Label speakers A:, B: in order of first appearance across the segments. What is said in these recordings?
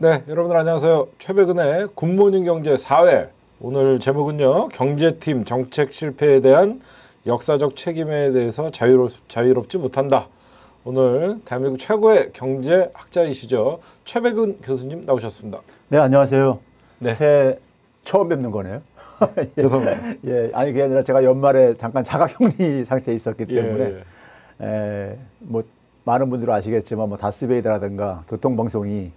A: 네, 여러분들 안녕하세요. 최백은의 굿모닝 경제 4회. 오늘 제목은요. 경제팀 정책 실패에 대한 역사적 책임에 대해서 자유롭지 못한다. 오늘 대한민국 최고의 경제학자이시죠. 최백은 교수님 나오셨습니다.
B: 네, 안녕하세요.
A: 네.
B: 새해 처음 뵙는 거네요.
A: 죄송합니다.
B: 예, 아니 그게 아니라 제가 연말에 잠깐 자가격리 상태에 있었기 때문에 뭐 많은 분들은 아시겠지만 뭐 다스베이드라든가 교통방송이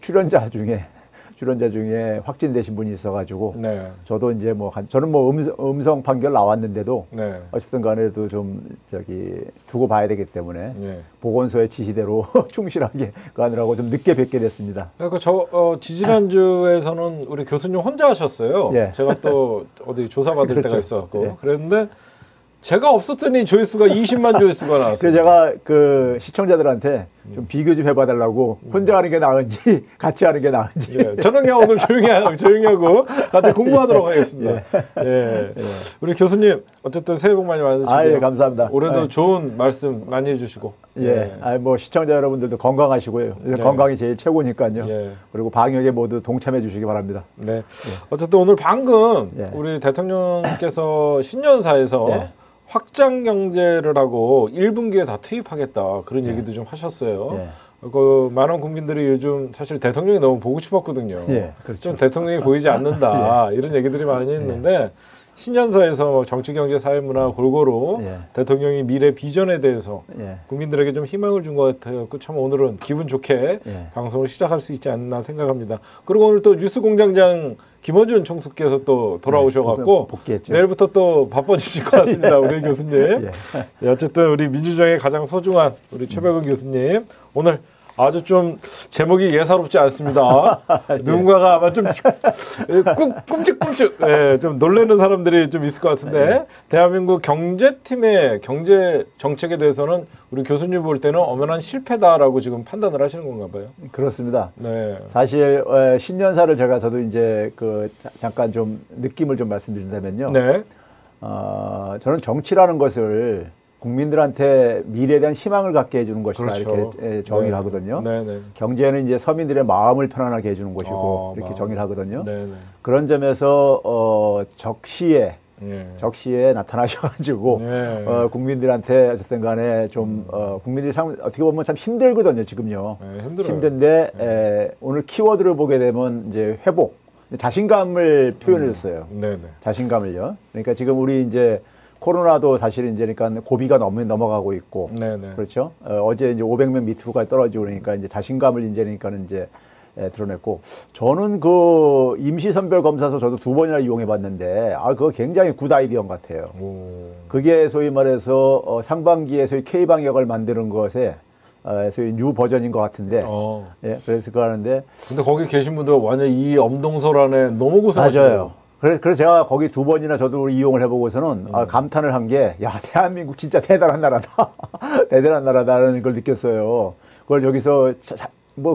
B: 출연자 중에 확진되신 분이 있어가지고
A: 네.
B: 저도 이제 저는 음성 판결 나왔는데도
A: 네.
B: 어쨌든 간에도 좀 두고 봐야 되기 때문에
A: 네.
B: 보건소의 지시대로 충실하게 가느라고 좀 늦게 뵙게 됐습니다.
A: 그러니까 지지난주에서는 우리 교수님 혼자 하셨어요.
B: 예.
A: 제가 또 어디 조사받을
B: 그렇죠.
A: 때가 있었고
B: 예.
A: 그랬는데 제가 없었더니 조회수가 20만 조회수가 나왔어요.
B: 그래서 제가 그 시청자들한테 좀 비교 좀 해봐달라고 혼자 하는 게 나은지 같이 하는 게 나은지.
A: 예, 저는 그냥 오늘 조용히 하고 같이 공부하도록 하겠습니다. 예. 우리 교수님 어쨌든 새해 복 많이 받으시고요.
B: 예, 감사합니다.
A: 올해도 좋은 말씀 많이 해주시고.
B: 예. 뭐 시청자 여러분들도 건강하시고요. 건강이 제일 최고니까요.
A: 예.
B: 그리고 방역에 모두 동참해 주시기 바랍니다.
A: 네. 어쨌든 오늘 방금 우리 대통령께서 신년사에서 확장 경제를 하고 1분기에 다 투입하겠다 그런 얘기도 좀 하셨어요. 그 많은 국민들이 요즘 사실 대통령이 너무 보고 싶었거든요.
B: 그렇죠.
A: 좀 대통령이 보이지 않는다 이런 얘기들이 많이 있는데 신년사에서 정치, 경제, 사회, 문화 골고루 대통령이 미래 비전에 대해서 국민들에게 좀 희망을 준 것 같아요. 참 오늘은 기분 좋게 방송을 시작할 수 있지 않나 생각합니다. 그리고 오늘 또 뉴스공장장 김어준 총수께서 또 돌아오셔갖고 내일부터 또 바빠지실 것 같습니다. 우리 교수님. 어쨌든 우리 민주정의 가장 소중한 우리 최백은 교수님 오늘 아주 좀 제목이 예사롭지 않습니다. 누군가가 아마 좀 끔찍끔찍 좀 놀라는 사람들이 좀 있을 것 같은데 대한민국 경제팀의 경제 정책에 대해서는 우리 교수님 볼 때는 엄연한 실패다라고 지금 판단을 하시는 건가 봐요.
B: 그렇습니다.
A: 네.
B: 사실 신년사를 저도 이제 잠깐 좀 느낌을 좀 말씀드린다면요.
A: 네.
B: 저는 정치라는 것을 국민들한테 미래에 대한 희망을 갖게 해주는 것이다. 이렇게 정의를 하거든요. 경제는 이제 서민들의 마음을 편안하게 해주는 것이고 이렇게 정의를 하거든요. 그런 점에서 적시에 나타나셔가지고 국민들한테 어쨌든 간에 좀 국민들이 참 어떻게 보면 참 힘들거든요. 지금요. 힘든데 오늘 키워드를 보게 되면 이제 회복, 자신감을 표현해줬어요. 자신감을요. 그러니까 지금 우리 이제 코로나도 사실 이제 그러니까 고비가 넘어가고 있고, 그렇죠. 어제 이제 500명 밑으로까지 떨어지고 그러니까 이제 자신감을 이제 그러니까는 이제 드러냈고, 저는 그 임시선별 검사서 저도 2번이나 이용해봤는데, 그거 굉장히 굿 아이디어 같아요. 그게 소위 말해서 상반기에 소위 K 방역을 만드는 것에 소위 뉴 버전인 것 같은데, 그래서 그거 하는데. 근데
A: 거기 계신 분들 완전 이 엄동설 안에 너무 고생하시네요.
B: 맞아요. 그래서 제가 거기 2번이나 저도 이용을 해보고서는 감탄을 한 게, 야, 대한민국 진짜 대단한 나라다. 대단한 나라다라는 걸 느꼈어요. 그걸 여기서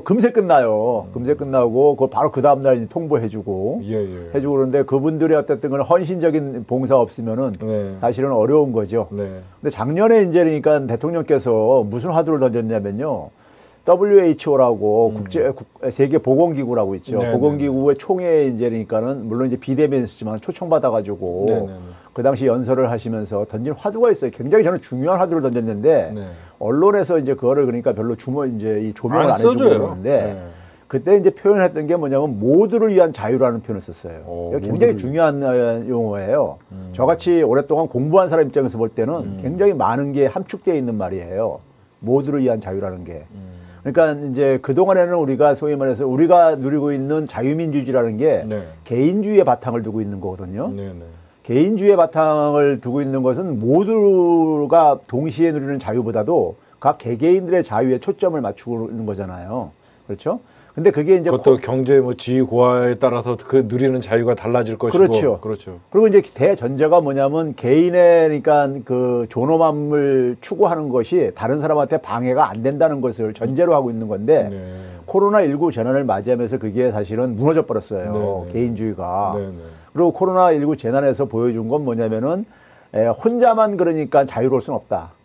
B: 금세 끝나요. 금세 끝나고, 그걸 바로 그 다음날 통보해주고, 해주고 그러는데 그분들의 어쨌든 건 헌신적인 봉사 없으면은 사실은 어려운 거죠. 근데 작년에 이제 그러니까 대통령께서 무슨 화두를 던졌냐면요. WHO라고 세계 보건기구라고 있죠. 보건기구의 총회에 이제 그러니까는 물론 이제 비대면이었지만 초청받아가지고 그 당시 연설을 하시면서 던진 화두가 있어요. 굉장히 저는 중요한 화두를 던졌는데 언론에서 이제 그거를 그러니까 별로 이 조명을 안 해주고 그러는데 그때 이제 표현했던 게 뭐냐면 모두를 위한 자유라는 표현을 썼어요. 굉장히 중요한 용어예요. 저같이 오랫동안 공부한 사람 입장에서 볼 때는 굉장히 많은 게 함축되어 있는 말이에요. 모두를 위한 자유라는 게. 그러니까 이제 그동안에는 우리가 소위 말해서 우리가 누리고 있는 자유민주주의라는 게 개인주의의 바탕을 두고 있는 거거든요. 개인주의의 바탕을 두고 있는 것은 모두가 동시에 누리는 자유보다도 각 개개인들의 자유에 초점을 맞추고 있는 거잖아요. 그렇죠? 근데 그게 이제
A: 그것도 경제 지위 고하에 따라서 그 누리는 자유가 달라질 것이고.
B: 그렇죠. 그리고 이제 대전제가 뭐냐면 개인의 그러니까 그 존엄함을 추구하는 것이 다른 사람한테 방해가 안 된다는 것을 전제로 하고 있는 건데 코로나19 재난을 맞이하면서 그게 사실은 무너져 버렸어요. 개인주의가. 그리고 코로나19 재난에서 보여준 건 뭐냐면은 혼자만 그러니까 자유로울 수는 없다.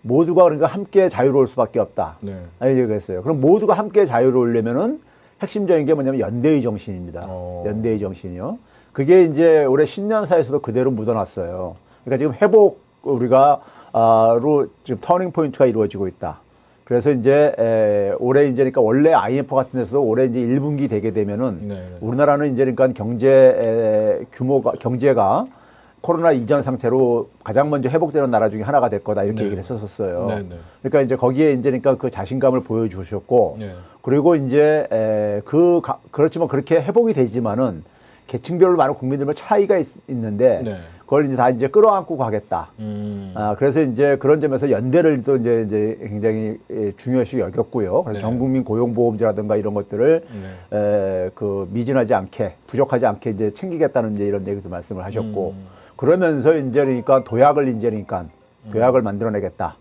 B: 모두가 그러니까 함께 자유로울 수밖에 없다. 이렇게 그랬어요. 그럼 모두가 함께 자유로우려면은 핵심적인 게 뭐냐면 연대의 정신입니다. 연대의 정신이요. 그게 이제 올해 신년사에서도 그대로 묻어났어요. 그러니까 지금 회복 우리가 로 지금 터닝 포인트가 이루어지고 있다. 그래서 이제 올해 이제 그러니까 원래 IMF 같은 데서도 올해 이제 1분기 되게 되면은
A: 네.
B: 우리나라는 이제 그러니까 경제 규모가 경제가 코로나 이전 상태로 가장 먼저 회복되는 나라 중에 하나가 될 거다 이렇게
A: 네.
B: 얘기를 했었어요.
A: 네, 네.
B: 그러니까 이제 거기에 이제 그러니까 그 자신감을 보여주셨고
A: 네.
B: 그리고 이제 그렇지만 그렇게 회복이 되지만은 계층별로 많은 국민들과 차이가 있는데
A: 네.
B: 그걸 이제 다 이제 끌어안고 가겠다. 그래서 이제 그런 점에서 연대를 또 이제 굉장히 중요시 여겼고요. 그래서
A: 네.
B: 전국민 고용보험제라든가 이런 것들을 그 미진하지 않게 부족하지 않게 이제 챙기겠다는 이제 이런 얘기도 말씀을 하셨고 그러면서 이제 그러니까 도약을 만들어내겠다.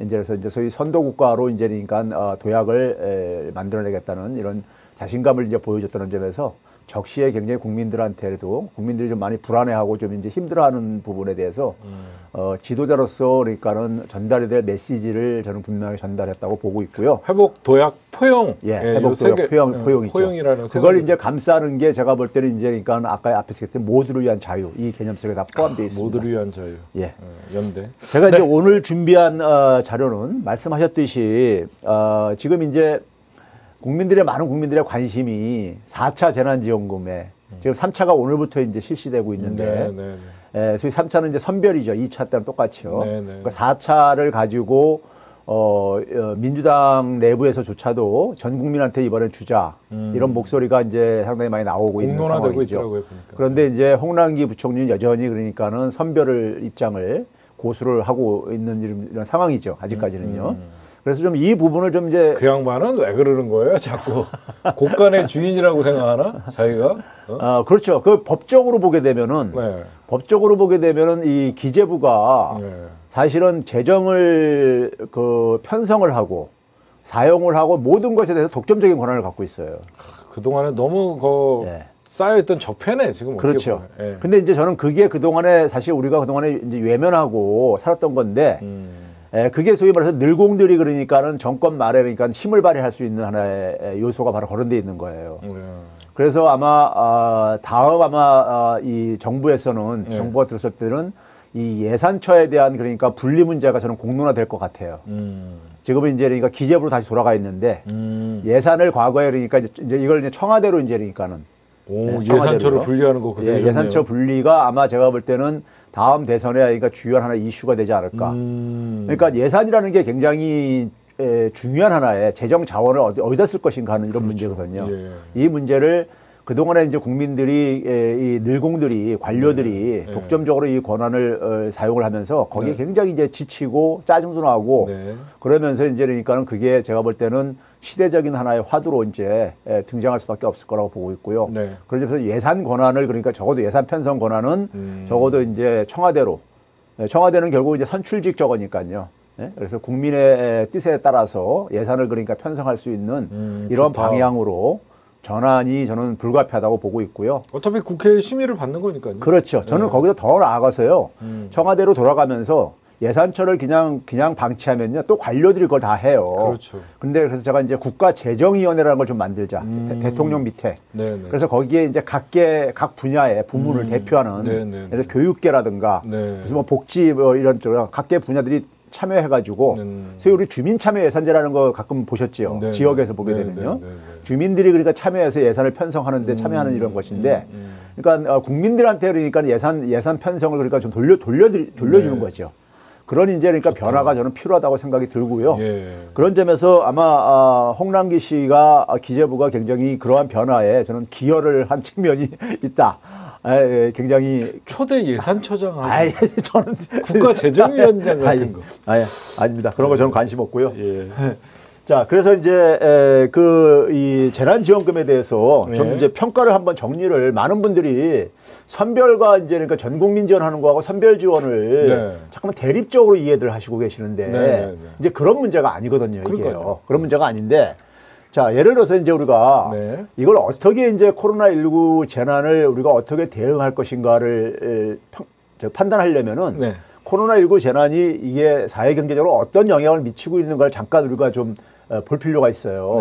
B: 이제 그래서 이제 소위 선도국가로 이제 그러니까 도약을 만들어내겠다는 이런 자신감을 이제 보여줬다는 점에서 적시에 굉장히 국민들한테도 국민들이 좀 많이 불안해하고 좀 이제 힘들어하는 부분에 대해서 지도자로서 그러니까는 전달이 될 메시지를 저는 분명히 전달했다고 보고 있고요.
A: 회복 도약 포용.
B: 회복 도약 포용이죠.
A: 포용이라는
B: 그걸 이제 감싸는 게 제가 볼 때는 이제 그러니까 아까 앞에서 얘기했던 모두를 위한 자유 이 개념 속에 다 포함되어 있습니다.
A: 모두를 위한 자유. 연대.
B: 제가 이제 오늘 준비한 자료는 말씀하셨듯이 지금 이제 많은 국민들의 관심이 4차 재난지원금에 지금 3차가 오늘부터 이제 실시되고 있는데 소위 3차는 이제 선별이죠. 2차 때랑 똑같이요. 그러니까 4차를 가지고 민주당 내부에서조차도 전 국민한테 이번에 주자 이런 목소리가 이제 상당히 많이 나오고 있는 상황이죠.
A: 있더라고요,
B: 그런데 이제 홍남기 부총리는 여전히 그러니까는 선별 입장을 고수를 하고 있는 이런 상황이죠. 아직까지는요. 그래서 좀 이 부분을 좀 이제
A: 그 양반은 왜 그러는 거예요? 자꾸 곳간의 주인이라고 생각하나? 자기가?
B: 그렇죠. 그 법적으로 보게 되면은 이 기재부가 사실은 재정을 그 편성을 하고 사용을 하고 모든 것에 대해서 독점적인 권한을 갖고 있어요.
A: 그동안에 너무 쌓여있던 적폐네 지금.
B: 그렇죠. 근데 이제 저는 그게 그동안에 사실 우리가 그동안에 이제 외면하고 살았던 건데 그게 소위 말해서 늘공들이 그러니까는 정권 말에 그러니까 힘을 발휘할 수 있는 하나의 요소가 바로 거론되어 있는 거예요. 그래서 아마 이 정부에서는 정부가 들었을 때는 이 예산처에 대한 그러니까 분리 문제가 저는 공론화될 것 같아요. 지금은 이제 그러니까 기재부로 다시 돌아가 있는데 예산을 과거에 그러니까 이제 이걸 이제 청와대로 이제 그러니까는
A: 예산처를 분리하는 거
B: 예산처 분리가 아마 제가 볼 때는 다음 대선에 그러니까 주요한 하나의 이슈가 되지 않을까. 그러니까 예산이라는 게 굉장히 중요한 하나의 재정 자원을 어디다 쓸 것인가 하는 이런 문제거든요. 이 문제를 그동안에 이제 국민들이 이 늘공들이 관료들이 독점적으로 이 권한을 사용을 하면서 거기에 굉장히 이제 지치고 짜증도 나고 그러면서 이제 그러니까는 그게 제가 볼 때는 시대적인 하나의 화두로 이제 등장할 수밖에 없을 거라고 보고 있고요. 그래서 예산 권한을 그러니까 적어도 예산 편성 권한은 적어도 이제 청와대는 결국 이제 선출직 저거니까요. 그래서 국민의 뜻에 따라서 예산을 그러니까 편성할 수 있는 이런 방향으로 전환이 저는 불가피하다고 보고 있고요.
A: 어차피 국회의 심의를 받는 거니까요.
B: 그렇죠. 저는 거기서 더 나아가서요. 청와대로 돌아가면서 예산처를 그냥 방치하면요. 또 관료들이 그걸 다 해요.
A: 그렇죠.
B: 근데 그래서 제가 이제 국가재정위원회라는 걸 좀 만들자. 대통령 밑에. 그래서 거기에 이제 각 분야의 부문을 대표하는 그래서 교육계라든가 무슨 뭐 복지 뭐 이런 쪽 각계 분야들이 참여해가지고 소위 우리 주민참여예산제라는 거 가끔 보셨죠. 지역에서 보게 되면요. 주민들이 그러니까 참여해서 예산을 편성하는데 참여하는 이런 것인데, 그러니까 국민들한테 그러니까 예산 편성을 그러니까 좀 돌려주는 거죠. 그런 이제 그러니까 변화가 저는 필요하다고 생각이 들고요. 그런 점에서 아마 홍남기 씨가 기재부가 굉장히 그러한 변화에 저는 기여를 한 측면이 있다. 굉장히
A: 초대 예산처장
B: 저는
A: 국가재정위원장 같은 거.
B: 아닙니다. 그런 거 저는 관심 없고요. 자, 그래서 이제 이 재난지원금에 대해서 좀 이제 평가를 한번 정리를 많은 분들이 선별과 이제 그러니까 전국민 지원하는 거하고 선별 지원을 잠깐만 대립적으로 이해들 하시고 계시는데 이제 그런 문제가 아니거든요. 이게요. 그런 문제가 아닌데. 자, 예를 들어서 이제 우리가 이걸 어떻게 이제 코로나19 재난을 우리가 어떻게 대응할 것인가를 판단하려면은 코로나19 재난이 이게 사회 경제적으로 어떤 영향을 미치고 있는가를 잠깐 우리가 좀 볼 필요가 있어요.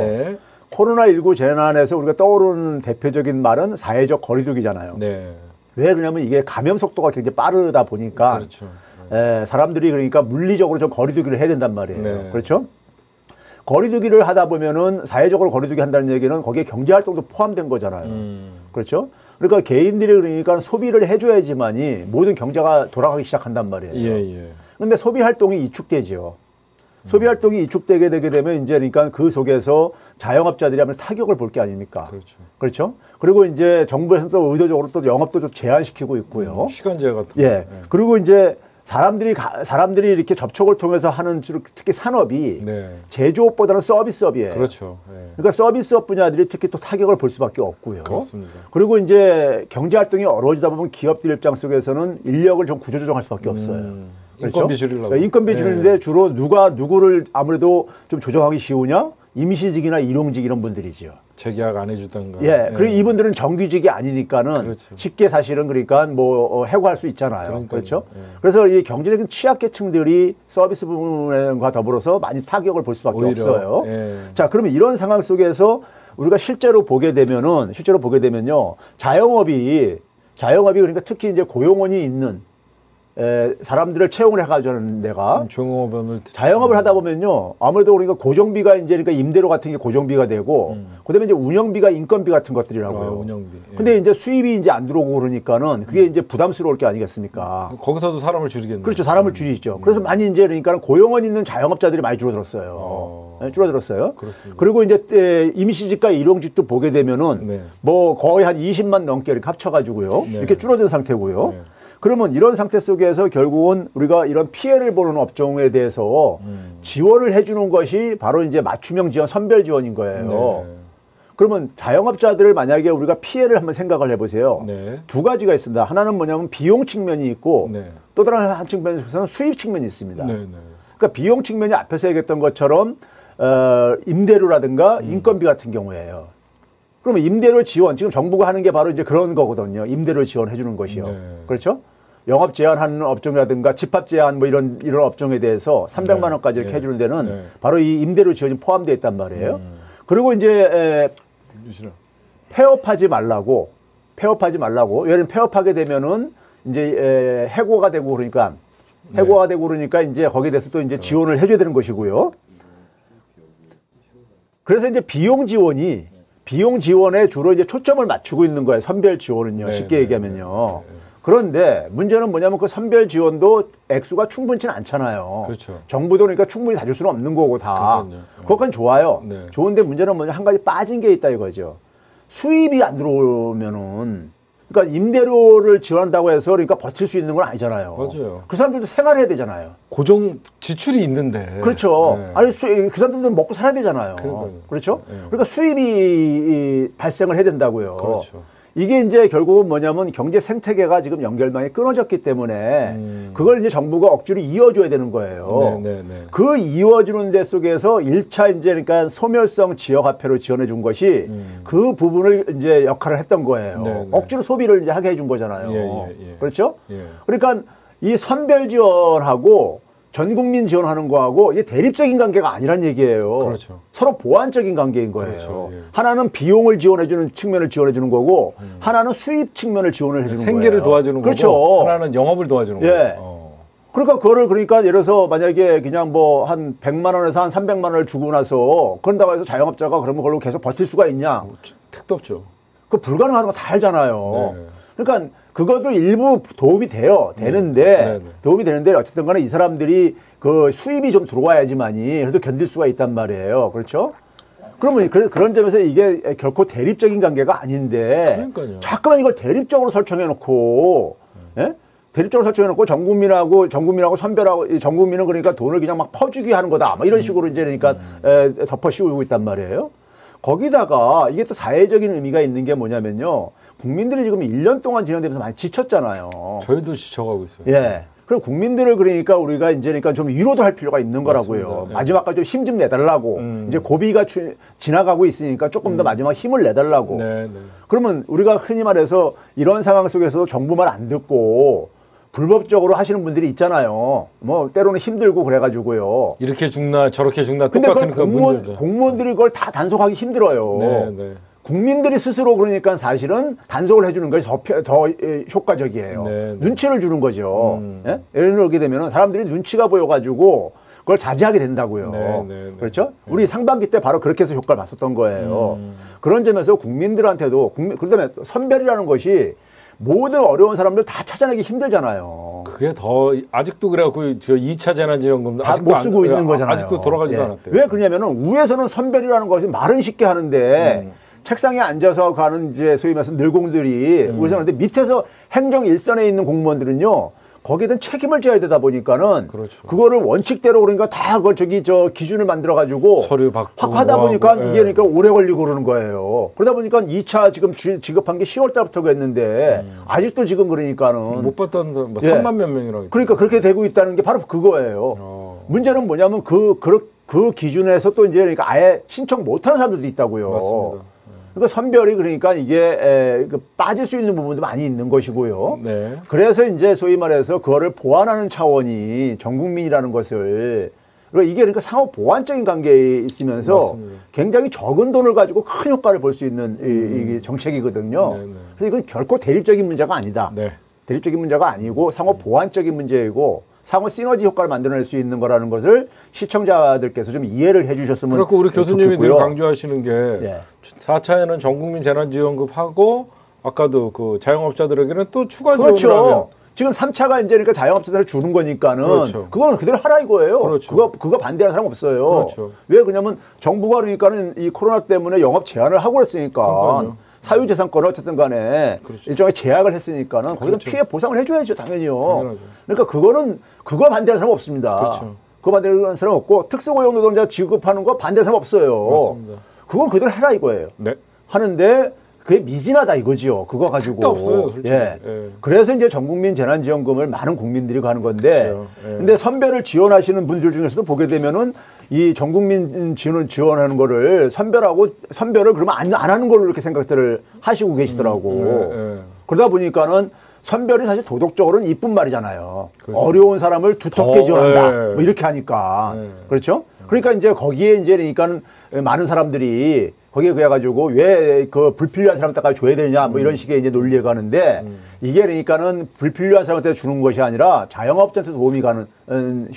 B: 코로나19 재난에서 우리가 떠오르는 대표적인 말은 사회적 거리두기잖아요.
A: 네.
B: 왜 그러냐면 이게 감염 속도가 굉장히 빠르다 보니까
A: 그렇죠.
B: 사람들이 그러니까 물리적으로 좀 거리두기를 해야 된단 말이에요.
A: 네.
B: 그렇죠? 거리두기를 하다 보면은 사회적으로 거리두기 한다는 얘기는 거기에 경제 활동도 포함된 거잖아요. 그렇죠? 그러니까 개인들이 그러니까 소비를 해줘야지만이 모든 경제가 돌아가기 시작한단 말이에요.
A: 예.
B: 근데 소비 활동이 이축되죠. 소비 활동이 이축되게 되게 되면 이제 그러니까 그 속에서 자영업자들이 하면 타격을 볼 게 아닙니까?
A: 그렇죠.
B: 그렇죠? 그리고 이제 정부에서는 또 의도적으로 또 영업도 좀 제한시키고 있고요.
A: 시간제 같은 거.
B: 예. 그리고 이제 사람들이 이렇게 접촉을 통해서 하는 특히 산업이
A: 네.
B: 제조업보다는 서비스업이에요.
A: 그렇죠. 예.
B: 그러니까 서비스업 분야들이 특히 또 타격을 볼 수밖에 없고요.
A: 그렇습니다.
B: 그리고 이제 경제 활동이 어려워지다 보면 기업들 입장 속에서는 인력을 좀 구조조정할 수밖에 없어요. 그렇죠?
A: 인건비 줄이려고.
B: 인건비 줄이는데 주로 누가 누구를 아무래도 좀 조정하기 쉬우냐? 임시직이나 일용직 이런 분들이죠.
A: 재계약 안 해주던가.
B: 예. 그리고 이분들은 정규직이 아니니까는
A: 그렇죠.
B: 쉽게 사실은 그러니까 뭐 해고할 수 있잖아요.
A: 그러니까요.
B: 그렇죠.
A: 예.
B: 그래서 이 경제적인 취약계층들이 서비스 부분과 더불어서 많이 타격을 볼 수밖에
A: 오히려,
B: 없어요.
A: 예.
B: 자, 그러면 이런 상황 속에서 우리가 실제로 보게 되면요, 자영업이 그러니까 특히 이제 고용원이 있는 사람들을 채용을 해가지고 하는 데가 자영업을 하다 보면요, 아무래도 우리가 고정비가 이제 그러니까 임대료 같은 게 고정비가 되고, 그다음에 이제 운영비가 인건비 같은 것들이라고요.
A: 운영비. 예.
B: 근데 이제 수입이 이제 안 들어오고 그러니까는 그게 이제 부담스러울 게 아니겠습니까?
A: 거기서도 사람을 줄이겠네요.
B: 그렇죠. 사람을 줄이죠. 그래서 많이 이제 그러니까 고용원 있는 자영업자들이 많이 줄어들었어요. 네, 줄어들었어요.
A: 그렇습니다.
B: 그리고 이제 임시직과 일용직도 보게 되면은
A: 네.
B: 뭐 거의 한 20만 넘게 이렇게 합쳐가지고요.
A: 네.
B: 이렇게 줄어든 상태고요.
A: 네.
B: 그러면 이런 상태 속에서 결국은 우리가 이런 피해를 보는 업종에 대해서 지원을 해주는 것이 바로 이제 맞춤형 지원, 선별 지원인 거예요.
A: 네.
B: 그러면 자영업자들을 만약에 우리가 피해를 한번 생각을 해보세요.
A: 네.
B: 두 가지가 있습니다. 하나는 뭐냐면 비용 측면이 있고
A: 네.
B: 또 다른 한 측면에서는 수입 측면이 있습니다.
A: 네.
B: 그러니까 비용 측면이 앞에서 얘기했던 것처럼 임대료라든가 인건비 같은 경우에요. 그러면 임대료 지원, 지금 정부가 하는 게 바로 이제 그런 거거든요. 임대료 지원해 주는 것이요.
A: 네.
B: 그렇죠? 영업 제한하는 업종이라든가 집합 제한 뭐 이런 업종에 대해서 300만 원까지 이렇게 해주는 데는 바로 이 임대료 지원이 포함되어 있단 말이에요. 그리고 이제 폐업하지 말라고 왜냐면 폐업하게 되면은 이제 해고가 되고 그러니까 이제 거기에 대해서 또 이제 지원을 해줘야 되는 것이고요. 그래서 이제 비용 지원에 주로 이제 초점을 맞추고 있는 거예요. 선별 지원은요. 쉽게 얘기하면요. 그런데 문제는 뭐냐면 그 선별 지원도 액수가 충분치는 않잖아요.
A: 그렇죠.
B: 정부도 그러니까 충분히 다 줄 수는 없는 거고 다. 그것까지 좋아요.
A: 네.
B: 좋은데 문제는 뭐냐, 한 가지 빠진 게 있다 이거죠. 수입이 안 들어오면은, 그러니까 임대료를 지원한다고 해서 그러니까 버틸 수 있는 건 아니잖아요.
A: 맞아요.
B: 그 사람들도 생활해야 되잖아요.
A: 고정 지출이 있는데.
B: 그렇죠.
A: 네.
B: 아니 그 사람들도 먹고 살아야 되잖아요.
A: 그러니까요.
B: 그렇죠?
A: 네.
B: 그러니까 수입이 발생을 해야 된다고요.
A: 그렇죠.
B: 이게 이제 결국은 뭐냐면 경제 생태계가 지금 연결망이 끊어졌기 때문에 그걸 이제 정부가 억지로 이어줘야 되는 거예요. 그 이어주는 데 속에서 1차 이제 그러니까 소멸성 지역화폐로 지원해 준 것이 그 부분을 이제 역할을 했던 거예요. 억지로 소비를 이제 하게 해준 거잖아요. 그렇죠? 그러니까 이 선별 지원하고 전 국민 지원하는 거하고 이게 대립적인 관계가 아니란 얘기예요.
A: 그렇죠.
B: 서로 보완적인 관계인 거예요.
A: 그렇죠. 예.
B: 하나는 비용을 지원해주는 측면을 지원해주는 거고, 하나는 수입 측면을 지원을 해주는 거예요.
A: 생계를 도와주는
B: 그렇죠.
A: 거고, 하나는 영업을 도와주는
B: 예.
A: 거예요.
B: 그러니까 그거를 그러니까 예를 들어서 만약에 그냥 뭐 한 100만 원에서 한 300만 원을 주고 나서 그런다고 해서 자영업자가 그러면 그걸로 계속 버틸 수가 있냐?
A: 택도 없죠.
B: 그 불가능한 거 다 알잖아요.
A: 네.
B: 그러니까 그것도 일부 도움이 되는데 도움이 되는데 어쨌든 간에 이 사람들이 그 수입이 좀 들어와야지만이 그래도 견딜 수가 있단 말이에요. 그렇죠? 그러면 그런 점에서 이게 결코 대립적인 관계가 아닌데
A: 그러니까요.
B: 자꾸만 이걸 대립적으로 설정해 놓고 예? 대립적으로 설정해 놓고 전 국민하고 선별하고 전 국민은 그러니까 돈을 그냥 막 퍼주기 하는 거다. 뭐 이런 식으로 이제 그러니까 덮어 씌우고 있단 말이에요. 거기다가 이게 또 사회적인 의미가 있는 게 뭐냐면요. 국민들이 지금 1년 동안 진행되면서 많이 지쳤잖아요.
A: 저희도 지쳐가고 있어요.
B: 예. 그럼 국민들을 그러니까 우리가 이제 그러니까 좀 위로도 할 필요가 있는 거라고요.
A: 네.
B: 마지막까지 좀 힘 좀 내달라고. 이제 고비가 지나가고 있으니까 조금 더 마지막 힘을 내달라고. 그러면 우리가 흔히 말해서 이런 상황 속에서도 정부 말 안 듣고 불법적으로 하시는 분들이 있잖아요. 뭐 때로는 힘들고 그래가지고요.
A: 이렇게 죽나 저렇게 죽나
B: 근데
A: 똑같으니까
B: 공무원들이 그걸 다 단속하기 힘들어요.
A: 네, 네.
B: 국민들이 스스로 그러니까 사실은 단속을 해주는 것이 더 효과적이에요.
A: 네, 네.
B: 눈치를 주는 거죠. 예? 예를 들게 되면 사람들이 눈치가 보여가지고 그걸 자제하게 된다고요.
A: 네, 네, 네.
B: 그렇죠? 우리 상반기 때 바로 그렇게 해서 효과를 봤었던 거예요. 그런 점에서 국민들한테도 그다음에 선별이라는 것이 모든 어려운 사람들 다 찾아내기 힘들잖아요.
A: 그게 더 아직도 그래갖고 저 2차 재난지원금
B: 다 못 쓰고 있는 거잖아요.
A: 아직도 돌아가지도 않았대요.
B: 왜 그러냐면은 위에서는 선별이라는 것이 말은 쉽게 하는데 책상에 앉아서 가는 이제 소위 말해서 늘공들이 위에서 하는데 밑에서 행정 일선에 있는 공무원들은요. 거기에든 책임을 져야 되다 보니까는
A: 그렇죠.
B: 그거를 원칙대로 그러니까 다 그걸 저 기준을 만들어 가지고
A: 서류 받고
B: 하다 보니까
A: 뭐
B: 이게 그러니까 오래 걸리고 그러는 거예요. 그러다 보니까 2차 지금 지급한 게 10월 달부터 했는데 아직도 지금 그러니까는
A: 못 받던 뭐 3만 몇 명이라고.
B: 그러니까 그렇게 되고 있다는 게 바로 그거예요. 문제는 뭐냐면 그 기준에서 또 이제 그러니까 아예 신청 못하는 사람들도 있다고요.
A: 맞습니다.
B: 그러니까 선별이 그러니까 이게 빠질 수 있는 부분도 많이 있는 것이고요.
A: 네.
B: 그래서 이제 소위 말해서 그거를 보완하는 차원이 전 국민이라는 것을 그러니까 이게 그러니까 상호 보완적인 관계에 있으면서
A: 맞습니다.
B: 굉장히 적은 돈을 가지고 큰 효과를 볼 수 있는 이 정책이거든요.
A: 네, 네.
B: 그래서 이건 결코 대립적인 문제가 아니다.
A: 네.
B: 대립적인 문제가 아니고 상호 보완적인 문제이고 상호 시너지 효과를 만들어낼 수 있는 거라는 것을 시청자들께서 좀 이해를 해주셨으면
A: 그렇고 우리 교수님이 늘
B: 좋겠고요.
A: 강조하시는 게 4차에는 전국민 재난지원금하고 아까도 그 자영업자들에게는 또 추가 지원을 하면
B: 그렇죠. 지금 3차가 이제 그러니까 자영업자들을 주는 거니까는
A: 그렇죠.
B: 그거는 그대로 하라 이거예요.
A: 그렇죠.
B: 그거 반대하는 사람 없어요.
A: 그렇죠.
B: 왜 그러냐면 정부가 그러니까는 이 코로나 때문에 영업 제한을 하고 그랬으니까
A: 그러니까요.
B: 사유재산권을 어쨌든 간에
A: 그렇죠.
B: 일종의 제약을 했으니까는 거기서
A: 그렇죠.
B: 피해 보상을 해줘야죠, 당연히요.
A: 당연하죠.
B: 그러니까 그거 반대하는 사람 없습니다.
A: 그렇죠.
B: 그거 반대하는 사람 없고 특수고용노동자 지급하는 거 반대하는 사람 없어요.
A: 맞습니다.
B: 그건 그대로 해라 이거예요.
A: 네.
B: 하는데 그게 미진하다 이거지요. 그거 가지고.
A: 택도 없어요, 솔직히.
B: 예.
A: 예.
B: 그래서 이제 전국민 재난지원금을 많은 국민들이 가는 건데,
A: 그렇죠. 예.
B: 근데 선별을 지원하시는 분들 중에서도 보게 되면은 이 전국민 지원하는 거를 선별을 그러면 안 하는 걸로 이렇게 생각들을 하시고 계시더라고.
A: 예.
B: 그러다 보니까는 선별이 사실 도덕적으로는 이쁜 말이잖아요.
A: 그렇죠.
B: 어려운 사람을 두텁게 지원한다.
A: 예.
B: 뭐 이렇게 하니까.
A: 예.
B: 그렇죠? 그러니까 이제 거기에 이제 그러니까는 많은 사람들이 거기에 그래가지고 왜 그 불필요한 사람한테까지 줘야 되냐 뭐 이런 식의 이제 논리에 가는데 이게 그러니까는 불필요한 사람한테 주는 것이 아니라 자영업자한테 도움이 가는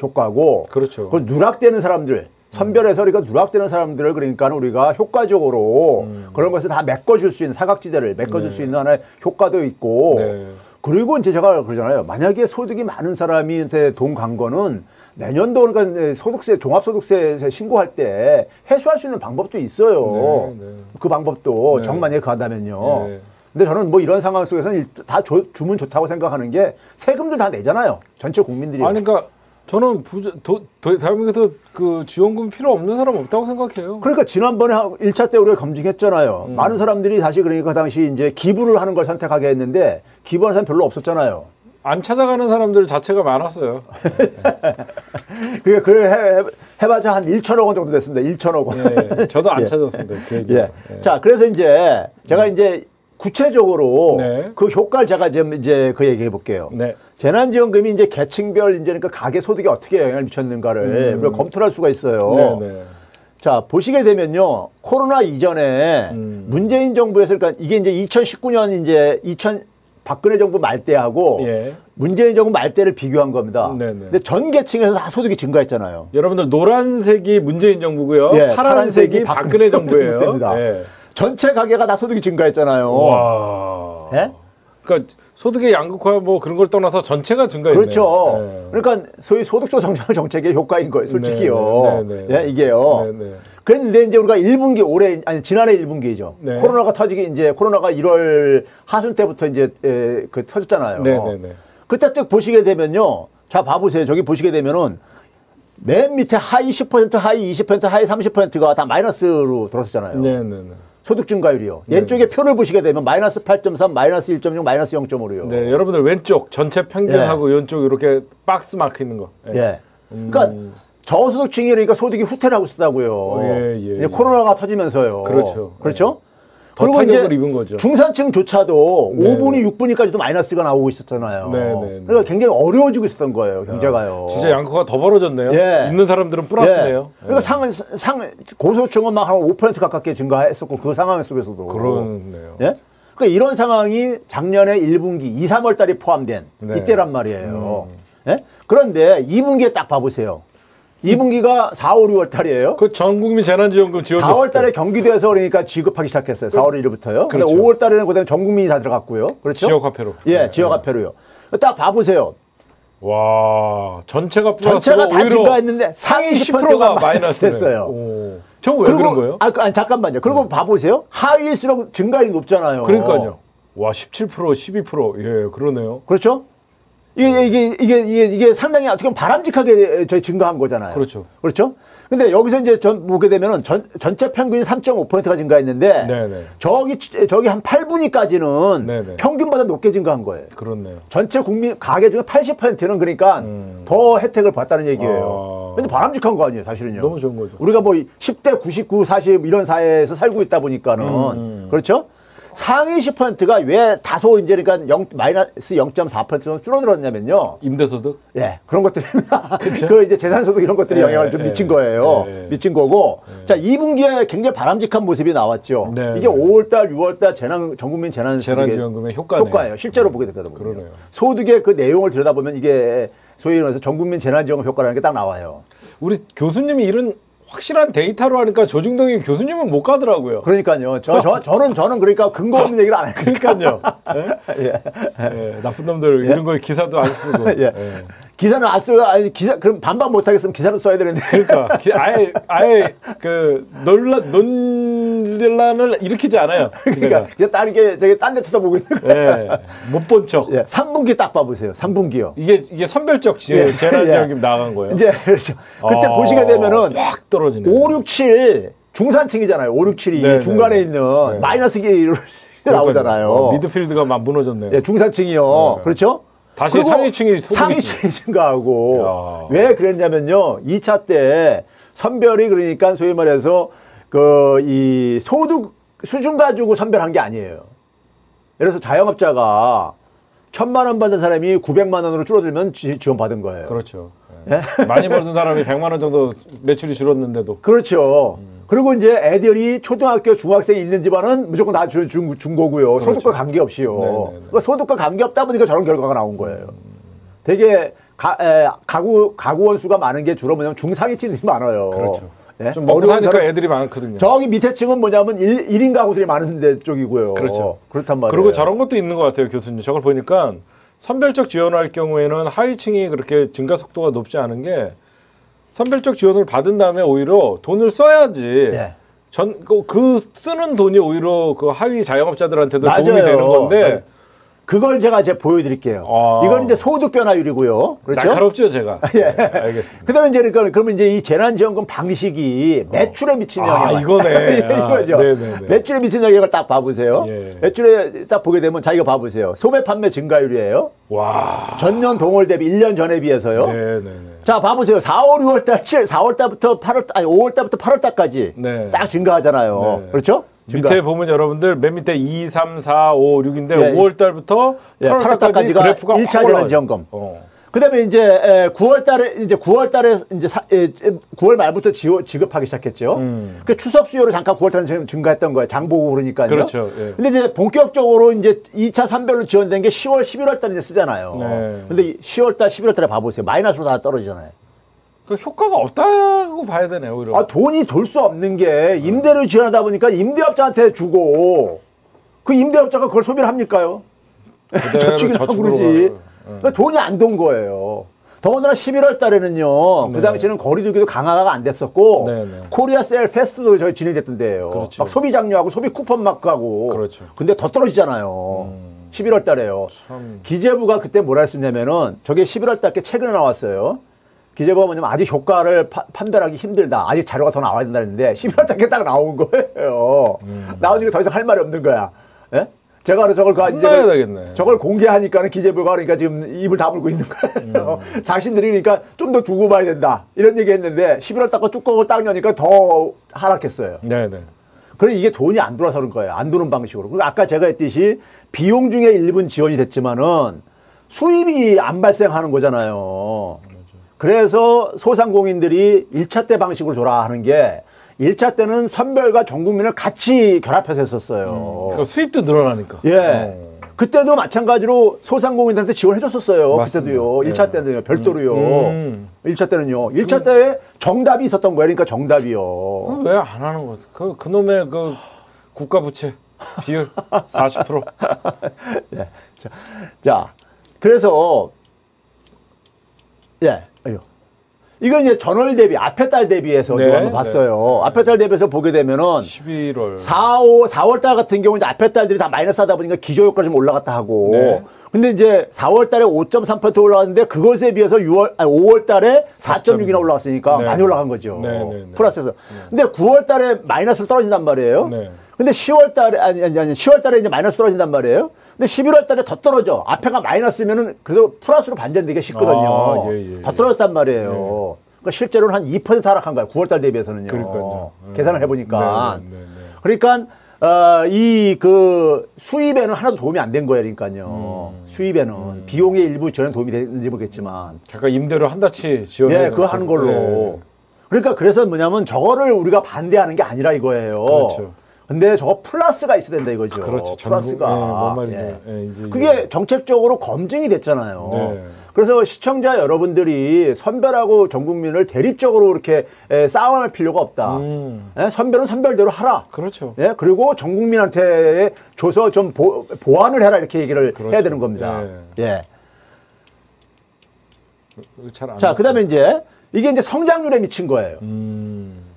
B: 효과고.
A: 그렇죠.
B: 그 누락되는 사람들. 선별해서 우리가 누락되는 사람들을 그러니까 우리가 효과적으로 그런 것을 다 메꿔줄 수 있는 사각지대를 메꿔줄 수 있는 하나의 효과도 있고
A: 네.
B: 그리고 이제 제가 그러잖아요. 만약에 소득이 많은 사람한테 돈 간 거는 내년도 그러니까 소득세 종합소득세 신고할 때 해소할 수 있는 방법도 있어요.
A: 네, 네.
B: 그 방법도
A: 네.
B: 정만약에 간다면요.
A: 네.
B: 근데 저는 뭐 이런 상황 속에서는 다 주면 좋다고 생각하는 게 세금들 다 내잖아요. 전체 국민들이.
A: 아니 그러니까 저는 대한민국에서 그 지원금 필요 없는 사람 없다고 생각해요.
B: 그러니까 지난번에 1차 때 우리가 검증했잖아요. 많은 사람들이 다시 그러니까 그 당시 이제 기부를 하는 걸 선택하게 했는데 기부하는 사람 별로 없었잖아요.
A: 안 찾아가는 사람들 자체가 많았어요.
B: 그게 해봐자 한 1천억 원 정도 됐습니다. 1천억 원.
A: 예, 저도 안 찾았습니다. 그 얘기는.
B: 예. 자, 그래서 이제 제가 이제 구체적으로
A: 네.
B: 그 효과를 제가 좀 이제 그 얘기해 볼게요.
A: 네.
B: 재난지원금이 이제 계층별 이제 그러니까 가계 소득에 어떻게 영향을 미쳤는가를 우리가 검토를 할 수가 있어요.
A: 네, 네.
B: 자, 보시게 되면요. 코로나 이전에 문재인 정부에서 그러니까 이게 이제 2019년 이제 박근혜 정부 말때하고
A: 예.
B: 문재인 정부 말때를 비교한 겁니다.
A: 네네.
B: 근데 전 계층에서 다 소득이 증가했잖아요.
A: 여러분들 노란색이 문재인 정부고요.
B: 예,
A: 파란색이 박근혜 정부예요.
B: 정부입니다.
A: 예.
B: 전체 가계가 다 소득이 증가했잖아요.
A: 와.
B: 예?
A: 그러니까 소득의 양극화 뭐 그런 걸 떠나서 전체가 증가했네요.
B: 그렇죠.
A: 예.
B: 그러니까 소위 소득조 성장 정책의 효과인 거예요, 솔직히요.
A: 네, 네, 네.
B: 예, 이게요.
A: 네, 네.
B: 그런데 이제 우리가 1분기 지난해 1분기죠.
A: 네.
B: 코로나가 코로나가 1월 하순 때부터 이제 터졌잖아요.
A: 네, 네, 네.
B: 그때 쭉 보시게 되면요. 자, 봐보세요. 저기 보시게 되면은 맨 밑에 하위 10%, 하위 20%, 하위 30%가 다 마이너스로 들었었잖아요.
A: 네, 네, 네.
B: 소득 증가율이요. 왼쪽에 표를 보시게 되면 마이너스 8.3, 마이너스 1.6, 마이너스 0.5요.
A: 네, 여러분들 왼쪽 전체 평균하고 왼쪽 이렇게 박스 마크 있는 거.
B: 예. 그러니까 저소득층이 그러니까 소득이 후퇴를 하고 있다고요.
A: 예, 예,
B: 이제 코로나가 터지면서요.
A: 그렇죠.
B: 그렇죠?
A: 더 타격을 입은 거죠.
B: 중산층조차도
A: 네.
B: 5분위, 6분위까지도 마이너스가 나오고 있었잖아요.
A: 네.
B: 그러니까 굉장히 어려워지고 있었던 거예요, 경제가요.
A: 진짜 양극화가 더 벌어졌네요.
B: 예.
A: 있는 사람들은 플러스네요.
B: 예. 그러니까 고소득층은 막 한 5% 가깝게 증가했었고 그 상황 속에서도.
A: 그렇네요.
B: 예? 그러니까 이런 상황이 작년에 1분기 2, 3월 달에 포함된 이때란 말이에요. 예? 그런데 2분기에 딱 봐보세요. 2분기가 4, 5, 6월 달이에요.
A: 그 전국민 재난지원금 지원됐을
B: 4월 달에 경기도에서 그러니까 지급하기 시작했어요. 4월 1일부터요. 근데
A: 그렇죠.
B: 5월 달에는 그다음에 전 국민이 다 들어갔고요. 그렇죠?
A: 지역화폐로.
B: 예, 지역화폐로요. 딱 봐보세요.
A: 와, 전체가
B: 다 증가했는데 상위 10%가 마이너스 됐어요.
A: 저거 왜 그런 거예요?
B: 아니, 잠깐만요. 그리고 봐보세요. 하위일수록 증가율이 높잖아요.
A: 그러니까요. 와, 17%, 12%. 예, 그러네요.
B: 그렇죠? 이게 상당히 어떻게 보면 바람직하게 저희 증가한 거잖아요.
A: 그렇죠.
B: 그렇죠? 근데 여기서 이제 보게 되면은 전체 평균이 3.5%가 증가했는데
A: 네네.
B: 저기 한 8분위까지는
A: 네네.
B: 평균보다 높게 증가한 거예요.
A: 그렇네요.
B: 전체 국민 가계 중에 80%는 그러니까 더 혜택을 받다는 얘기예요. 근데 바람직한 거 아니에요, 사실은요.
A: 너무 좋은 거죠.
B: 우리가 뭐 10대 99, 40 이런 사회에서 살고 있다 보니까는 그렇죠? 상위 10%가 왜 다소 이제 그러니까 마이너스 0.4% 줄어들었냐면요.
A: 임대소득?
B: 예, 그런 것들입니다. 그 이제 재산소득 이런 것들이 영향을 좀 미친 거예요. 미친 거고. 자, 2분기에 굉장히 바람직한 모습이 나왔죠. 이게 5월달, 6월달 전국민
A: 재난지원금의
B: 효과예요. 실제로 보게 되거든요.
A: 그러네요.
B: 소득의 그 내용을 들여다보면 이게 소위 말해서 전국민 재난지원금 효과라는 게 딱 나와요.
A: 우리 교수님이 이런 확실한 데이터로 하니까 조중동이 교수님은 못 가더라고요.
B: 그러니까요. 저는 그러니까 근거 없는 얘기를 안 해요.
A: 그러니까요. 예, 나쁜 놈들 이런 거에 기사도 안 쓰고.
B: 예. 기사는 안 써요. 아니, 그럼 반박 못 하겠으면 기사를 써야 되는데.
A: 그러니까 아예 그 논란을 일으키지 않아요.
B: 그러니까 그냥 딱 이렇게 저기 딴 데 쳐다보고 있는 거예요.
A: 예, 못 본 척.
B: 예, 3분기 딱 봐보세요. 3분기요.
A: 이게 선별적 재난지원금 나간 거예요.
B: 이제 그렇죠. 그때 보시게 되면은
A: 확 떨어지네.
B: 5, 6, 7 중산층이잖아요. 5, 6, 7이 중간에 있는 마이너스 기 나오잖아요.
A: 미드필드가 막 무너졌네요.
B: 예, 중산층이요. 그렇죠?
A: 다시 상위층이
B: 증가하고. 왜 그랬냐면요. 2차 때 선별이 그러니까 소위 말해서 이 소득 수준 가지고 선별한 게 아니에요. 예를 들어서 자영업자가 1,000만 원 받은 사람이 900만 원으로 줄어들면 지원받은 거예요.
A: 그렇죠. 예? 많이 벌던 사람이 100만 원 정도 매출이 줄었는데도.
B: 그렇죠. 그리고 이제 애들이 초등학교, 중학생이 있는 집안은 무조건 다 준 거고요. 그렇죠. 소득과 관계없이요. 그러니까 소득과 관계없다 보니까 저런 결과가 나온 거예요. 되게 가구 원수가 많은 게 주로 뭐냐면 중상위층이 많아요.
A: 그렇죠.
B: 예?
A: 좀 먹고 사니까 애들이 많거든요.
B: 저기 밑에 층은 뭐냐면 1인 가구들이 많은 데 쪽이고요.
A: 그렇죠.
B: 그렇단 말이에요.
A: 그리고 저런 것도 있는 것 같아요, 교수님. 저걸 보니까 선별적 지원할 경우에는 하위층이 그렇게 증가 속도가 높지 않은 게 선별적 지원을 받은 다음에 오히려 돈을 써야지.
B: 예.
A: 그 쓰는 돈이 오히려 그 하위 자영업자들한테도
B: 맞아요.
A: 도움이 되는 건데.
B: 그걸 제가 이제 보여드릴게요. 이건 이제 소득 변화율이고요. 그렇죠?
A: 날카롭죠, 제가.
B: 예.
A: 알겠습니다.
B: 그다음에 이제 그러면 이제 이 재난지원금 방식이 매출에 미친 영향.
A: 이거네.
B: 이거죠.
A: 네네네.
B: 매출에 미친 영향을 딱 봐보세요.
A: 예.
B: 매출에 딱 보게 되면 자기가 봐보세요. 소매 판매 증가율이에요.
A: 와.
B: 전년 동월 대비 1년 전에 비해서요.
A: 네네네.
B: 자, 봐보세요. 4월 달부터 5월 달부터 8월 달까지 딱 증가하잖아요.
A: 네.
B: 그렇죠?
A: 밑에 보면 여러분들 맨 밑에 2, 3, 4, 5, 6인데 5월 달부터
B: 8월 달까지가
A: 그래프가
B: 1차 재난지원금. 그다음에 이제 9월 달에 이제 9월 말부터 지급하기 시작했죠. 그 추석 수요로 잠깐 9월 달에 증가했던 거예요. 장 보고 그러니까요.
A: 그렇죠. 예.
B: 근데 이제 본격적으로 이제 2차 선별로 지원된 게 10월, 11월 달에 쓰잖아요.
A: 네.
B: 근데 10월 달, 11월 달에 봐보세요. 마이너스로 다 떨어지잖아요.
A: 그 효과가 없다고 봐야 되네요, 오히려.
B: 돈이 돌 수 없는 게 임대료 지원하다 보니까 임대업자한테 주고 그 임대업자가 그걸 소비를 합니까요? 저축이나 그러지. 그러니까 돈이 안 돈 거예요. 더군다나 11월 달에는요. 그 당시에는 거리두기도 강화가 안 됐었고 코리아 셀 페스트도 저희 진행됐던 데예요.
A: 그렇죠.
B: 막 소비 장려하고 소비 쿠폰 마크하고.
A: 그렇죠.
B: 근데 더 떨어지잖아요. 11월 달에요.
A: 참.
B: 기재부가 그때 뭐라 했었냐면은 저게 11월 달께 최근에 나왔어요. 기재부가 뭐냐면 아직 효과를 판별하기 힘들다. 아직 자료가 더 나와야 된다 했는데 11월 달께 딱 나온 거예요. 나오니까 더 이상 할 말이 없는 거야. 예? 제가 그래서 저걸 공개하니까는 기재부가 그러니까 지금 입을 다물고 있는 거예요. 자신들이 그러니까 좀 더 두고 봐야 된다. 이런 얘기 했는데 11월 달 거 뚜껑을 딱 여니까 더 하락했어요.
A: 네네.
B: 그래 이게 돈이 안 돌아서 그런 거예요. 안 도는 방식으로. 그리고 아까 제가 했듯이 비용 중에 일부는 지원이 됐지만은 수입이 안 발생하는 거잖아요. 그래서 소상공인들이 1차 때 방식으로 줘라 하는 게 1차 때는 선별과 전 국민을 같이 결합해서 했었어요.
A: 그러니까 수입도 늘어나니까.
B: 예. 그때도 마찬가지로 소상공인들한테 지원해 줬었어요.
A: 맞습니다.
B: 그때도요. 1차 때는요. 별도로요. 1차 때는요. 1차 때에 정답이 있었던 거예요. 그러니까 정답이요.
A: 왜 안 하는 거야? 그놈의 그 국가 부채 비율 40%.
B: 예. 자, 그래서 예. 아유. 이건 이제 전월 대비, 앞에 달 대비해서
A: 네,
B: 한번 봤어요. 앞에 달 대비해서 보게 되면은
A: 11월
B: 4월 달 같은 경우는 이제 앞에 달들이 다 마이너스 하다 보니까 기저효과 좀 올라갔다 하고.
A: 네.
B: 근데 이제 4월 달에 5.3% 올라갔는데 그것에 비해서 5월 달에 4.6이나 올라갔으니까
A: 네.
B: 많이 올라간 거죠.
A: 네.
B: 플러스에서. 근데 9월 달에 마이너스로 떨어진단 말이에요.
A: 네.
B: 근데 10월 달에, 아니, 10월 달에 이제 마이너스 떨어진단 말이에요. 근데 11월 달에 더 떨어져. 앞에가 마이너스면은 그래도 플러스로 반전되기 쉽거든요.
A: 예.
B: 더 떨어졌단 말이에요. 그러니까 실제로는 한 2% 하락한 거예요. 9월 달 대비해서는요.
A: 그러니까요.
B: 계산을 해보니까.
A: 네.
B: 그러니까, 이 그 수입에는 하나도 도움이 안 된 거예요. 그러니까요. 수입에는. 비용의 일부 지원에 도움이 됐는지 모르겠지만.
A: 잠깐 임대료 한 달치 지원해.
B: 예, 그거 하는 걸로.
A: 네.
B: 그러니까 그래서 뭐냐면 저거를 우리가 반대하는 게 아니라 이거예요.
A: 그렇죠.
B: 근데 저거 플러스가 있어야 된다 이거죠.
A: 그렇죠.
B: 플러스가.
A: 뭔 말인지.
B: 예.
A: 이제
B: 그게 정책적으로 검증이 됐잖아요.
A: 네.
B: 그래서 시청자 여러분들이 선별하고 전 국민을 대립적으로 이렇게 싸워할 필요가 없다. 예? 선별은 선별대로 하라.
A: 그렇죠.
B: 예? 그리고 전 국민한테 줘서 좀 보완을 해라 이렇게 얘기를
A: 그렇죠.
B: 해야 되는 겁니다. 예. 자, 그다음에 이제 이게 이제 성장률에 미친 거예요.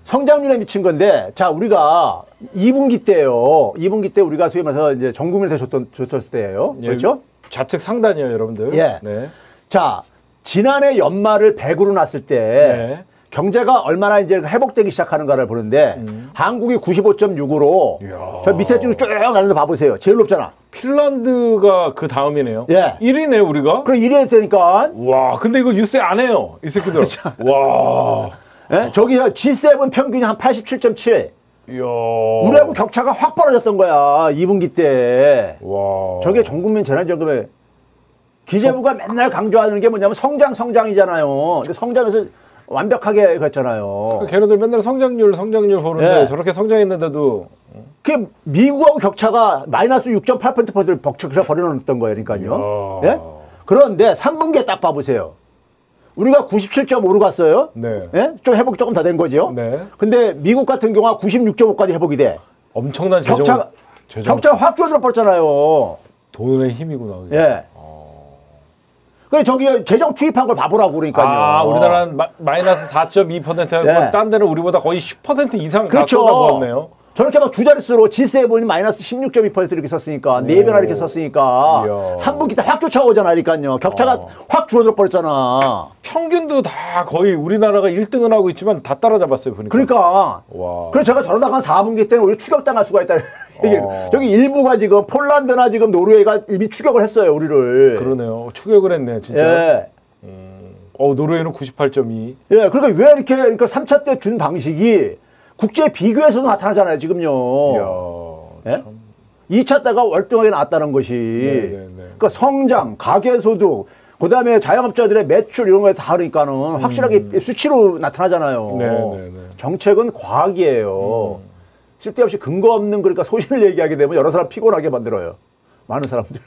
B: 성장률에 미친 건데, 자, 우리가 2분기 때요. 2분기 때 우리가 소위 말해서 이제 전 국민한테 줬을 때예요. 그렇죠?
A: 좌측 상단이요, 여러분들.
B: 예.
A: 네.
B: 자, 지난해 연말을 100으로 놨을 때 경제가 얼마나 이제 회복되기 시작하는가를 보는데 한국이 95.6으로 저 밑에 쭉 나는데 봐보세요. 제일 높잖아.
A: 핀란드가 그 다음이네요.
B: 예.
A: 1위네, 우리가.
B: 그럼 1위 했으니까.
A: 와, 근데 이거 뉴스에 안 해요. 이 새끼들. 와.
B: 예? 저기 G7 평균이 한 87.7.
A: 이야.
B: 우리하고 격차가 확 벌어졌던 거야. 2분기 때.
A: 와.
B: 저게 전 국민 재난지원금에 기재부가 맨날 강조하는 게 뭐냐면 성장이잖아요. 근데 성장에서 완벽하게 그랬잖아요.
A: 걔네들 맨날 성장률 보는데 저렇게 성장했는데도
B: 그 미국하고 격차가 마이너스 6.8%를 격차 벌여놓았던 거예요. 그러니까요. 예? 그런데 3분기에 딱 봐보세요. 우리가 97.5로 갔어요.
A: 네.
B: 예? 좀 회복 조금 더 된 거죠.
A: 네.
B: 근데 미국 같은 경우가 96.5까지 회복이 돼.
A: 엄청난
B: 격차가 확 줄어들어 버렸잖아요.
A: 돈의 힘이구나. 그게.
B: 예. 그래 저기 재정 투입한 걸 봐보라고 그러니까요.
A: 아, 우리나라는 마이너스 4.2%고
B: 예.
A: 딴 데는 우리보다 거의 10% 이상
B: 그렇죠.
A: 다 쏟아부었네요.
B: 저렇게 막 두 자릿수로 G7이 마이너스 16.2% 이렇게 썼으니까 4배나 이렇게 썼으니까
A: 이야.
B: 3분기 때 확 쫓아오잖아. 그러니까요. 격차가 확 줄어들어 버렸잖아.
A: 평균도 다 거의 우리나라가 1등은 하고 있지만 다 따라잡았어요. 보니까.
B: 그러니까.
A: 와.
B: 그래서 제가 저러다가 한 4분기 때는 우리 추격당할 수가 있다. 저기 일부가 지금 폴란드나 지금 노르웨이가 이미 추격을 했어요. 우리를.
A: 그러네요. 추격을 했네. 진짜.
B: 예.
A: 노르웨이는 98.2.
B: 예. 그러니까 왜 이렇게 그러니까 3차 때 준 방식이 국제 비교에서도 나타나잖아요. 지금요.
A: 이야,
B: 예? 2차 때가 월등하게 나왔다는 것이. 그러니까 성장, 가계소득, 그다음에 자영업자들의 매출 이런 거에 다 그러니까는 확실하게 수치로 나타나잖아요. 정책은 과학이에요. 쓸데없이 근거 없는 그러니까 소신을 얘기하게 되면 여러 사람 피곤하게 만들어요. 많은 사람들.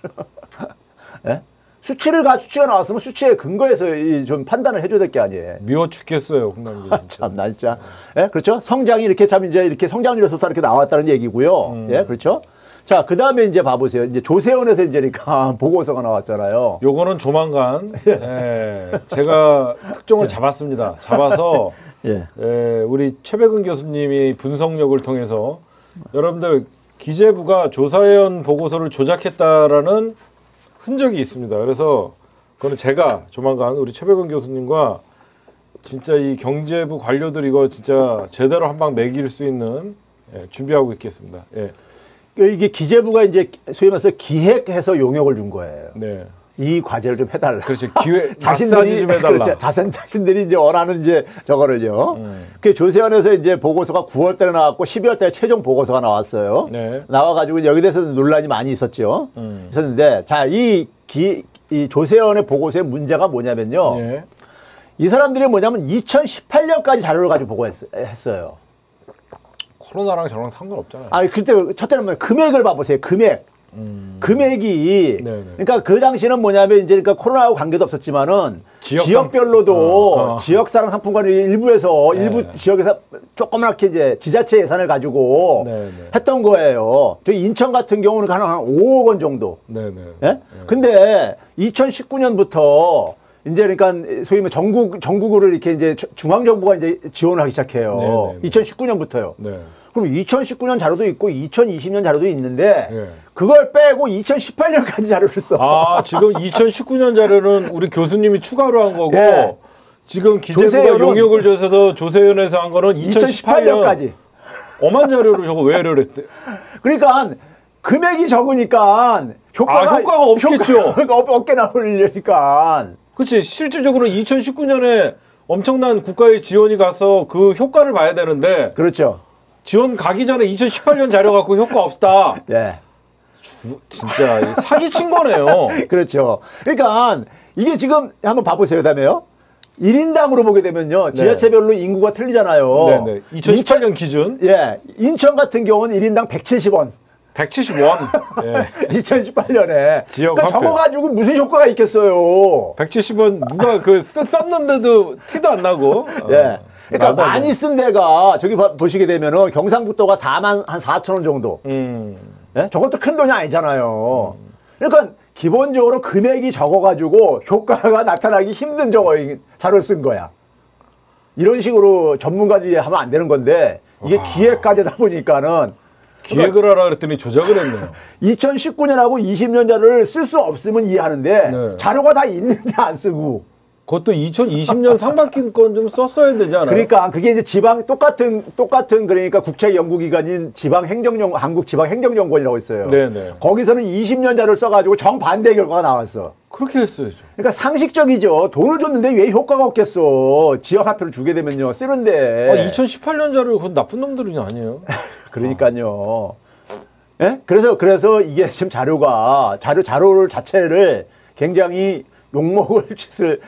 B: 예? 수치가 나왔으면 수치의 근거에서 좀 판단을 해줘야 될 게 아니에요.
A: 미워 죽겠어요, 홍남기.
B: 참, 나 진짜. 예, 그렇죠? 성장이 이렇게 참 이제 이렇게 성장률에서 이렇게 나왔다는 얘기고요. 예, 그렇죠? 자, 그 다음에 이제 봐보세요. 이제 조세원에서 이제니까 보고서가 나왔잖아요.
A: 요거는 조만간, 제가 특종을 잡았습니다. 잡아서, 우리 최백은 교수님이 분석력을 통해서 여러분들 기재부가 조사원 보고서를 조작했다라는 흔적이 있습니다. 그래서 그거는 제가 조만간 우리 최백은 교수님과 진짜 이 경제부 관료들 이거 진짜 제대로 한 방 매길 수 있는 준비하고 있겠습니다.
B: 이게 기재부가 이제 소위 말해서 기획해서 용역을 준 거예요.
A: 네.
B: 이 과제를 좀 해달라.
A: 그렇지. 기회 자신들이 좀 해달라.
B: 그렇죠. 자신들이 이제 원하는 이제 저거를요. 그 조세원에서 이제 보고서가 9월달에 나왔고 12월달에 최종 보고서가 나왔어요. 네. 나와가지고 여기 대해서 논란이 많이 있었죠. 있었는데 자, 이 조세원의 보고서의 문제가 뭐냐면요. 네. 이 사람들이 뭐냐면 2018년까지 자료를 가지고 보고했어요.
A: 코로나랑 저랑 상관없잖아요.
B: 아니 그때 첫째는 금액을 봐보세요. 금액이 그러니까 그 당시는 뭐냐면 이제 그러니까 코로나하고 관계도 없었지만은 지역별로도 지역사랑 상품권 일부에서 일부 지역에서 조그맣게 이제 지자체 예산을 가지고 했던 거예요. 저희 인천 같은 경우는 한 5억 원 정도. 예? 근데 2019년부터 이제 그러니까 소위 뭐 전국으로 이렇게 이제 중앙정부가 이제 지원을 하기 시작해요. 2019년부터요. 그럼 2019년 자료도 있고 2020년 자료도 있는데 그걸 빼고 2018년까지 자료를 써.
A: 아, 지금 2019년 자료는 우리 교수님이 추가로 한 거고 지금 기재부가 용역을 줘서 조세현에서 한 거는 2018년까지. 엄한 자료를 저거 왜 이래 했대?
B: 그러니까 금액이 적으니까
A: 효과가 없겠죠.
B: 없게 나오려니까.
A: 그렇지. 실질적으로 2019년에 엄청난 국가의 지원이 가서 그 효과를 봐야 되는데.
B: 그렇죠.
A: 지원 가기 전에 2018년 자료 갖고 효과 없다.
B: 예.
A: 진짜 사기친 거네요.
B: 그렇죠. 그러니까 이게 지금 한번 봐보세요. 그다음에요. 1인당으로 보게 되면요. 지자체별로 인구가 틀리잖아요.
A: 2018년 기준.
B: 예. 인천 같은 경우는 1인당 170원.
A: 170원. 예.
B: 2018년에.
A: 지역
B: 그러니까 저거 가지고 무슨 효과가 있겠어요.
A: 170원 누가 썼는데도 티도 안 나고.
B: 예. 그러니까 많이 쓴 데가 저기 보시게 되면은 경상북도가 4만 한 4천 원 정도. 예? 저것도 큰 돈이 아니잖아요. 그러니까 기본적으로 금액이 적어가지고 효과가 나타나기 힘든 자료를 쓴 거야. 이런 식으로 전문가들이 하면 안 되는 건데 이게 기획과제다 보니까는
A: 기획을 하라 그랬더니 조작을 했네요.
B: 2019년하고 20년 자료를 쓸 수 없으면 이해하는데 자료가 다 있는데 안 쓰고.
A: 그것도 2020년 상반기 건 좀 썼어야 되지 않아요?
B: 그러니까 그게 이제 똑같은 그러니까 국책 연구기관인 한국 지방행정연구원이라고 있어요.
A: 네네.
B: 거기서는 20년 자료를 써가지고 정반대 결과가 나왔어.
A: 그렇게 했어야죠.
B: 그러니까 상식적이죠. 돈을 줬는데 왜 효과가 없겠어. 지역화표를 주게 되면요. 쓰는데.
A: 2018년 자료 그건 나쁜 놈들이 아니에요.
B: 그러니까요. 예? 그래서 이게 지금 자료를 자체를 굉장히 욕먹을 짓을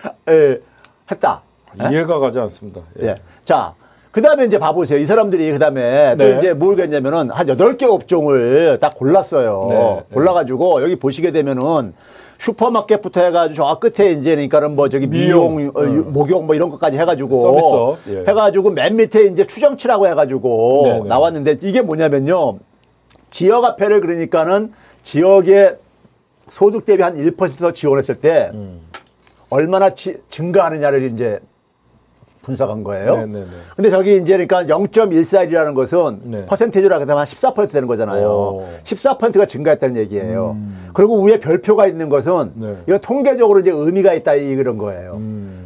B: 했다.
A: 이해가 가지 않습니다.
B: 예. 자, 그 다음에 이제 봐보세요. 이 사람들이 그 다음에 또 이제 뭘 했냐면은 한 8개 업종을 딱 골랐어요. 골라가지고 여기 보시게 되면은 슈퍼마켓부터 해가지고 저 끝에 이제 그러니까는 뭐 저기 미용, 목욕 뭐 이런 것까지 해가지고
A: 서비스.
B: 해가지고 맨 밑에 이제 추정치라고 해가지고 나왔는데 이게 뭐냐면요. 지역화폐를 그러니까는 지역의 소득 대비 한 1% 지원했을 때 얼마나 증가하느냐를 이제 분석한 거예요. 근데 저기 이제 그러니까 0.14이라는 것은 퍼센테이지로 하게 되면 한 14% 되는 거잖아요. 14%가 증가했다는 얘기예요. 그리고 위에 별표가 있는 것은 이건 통계적으로 이제 의미가 있다 이런 거예요.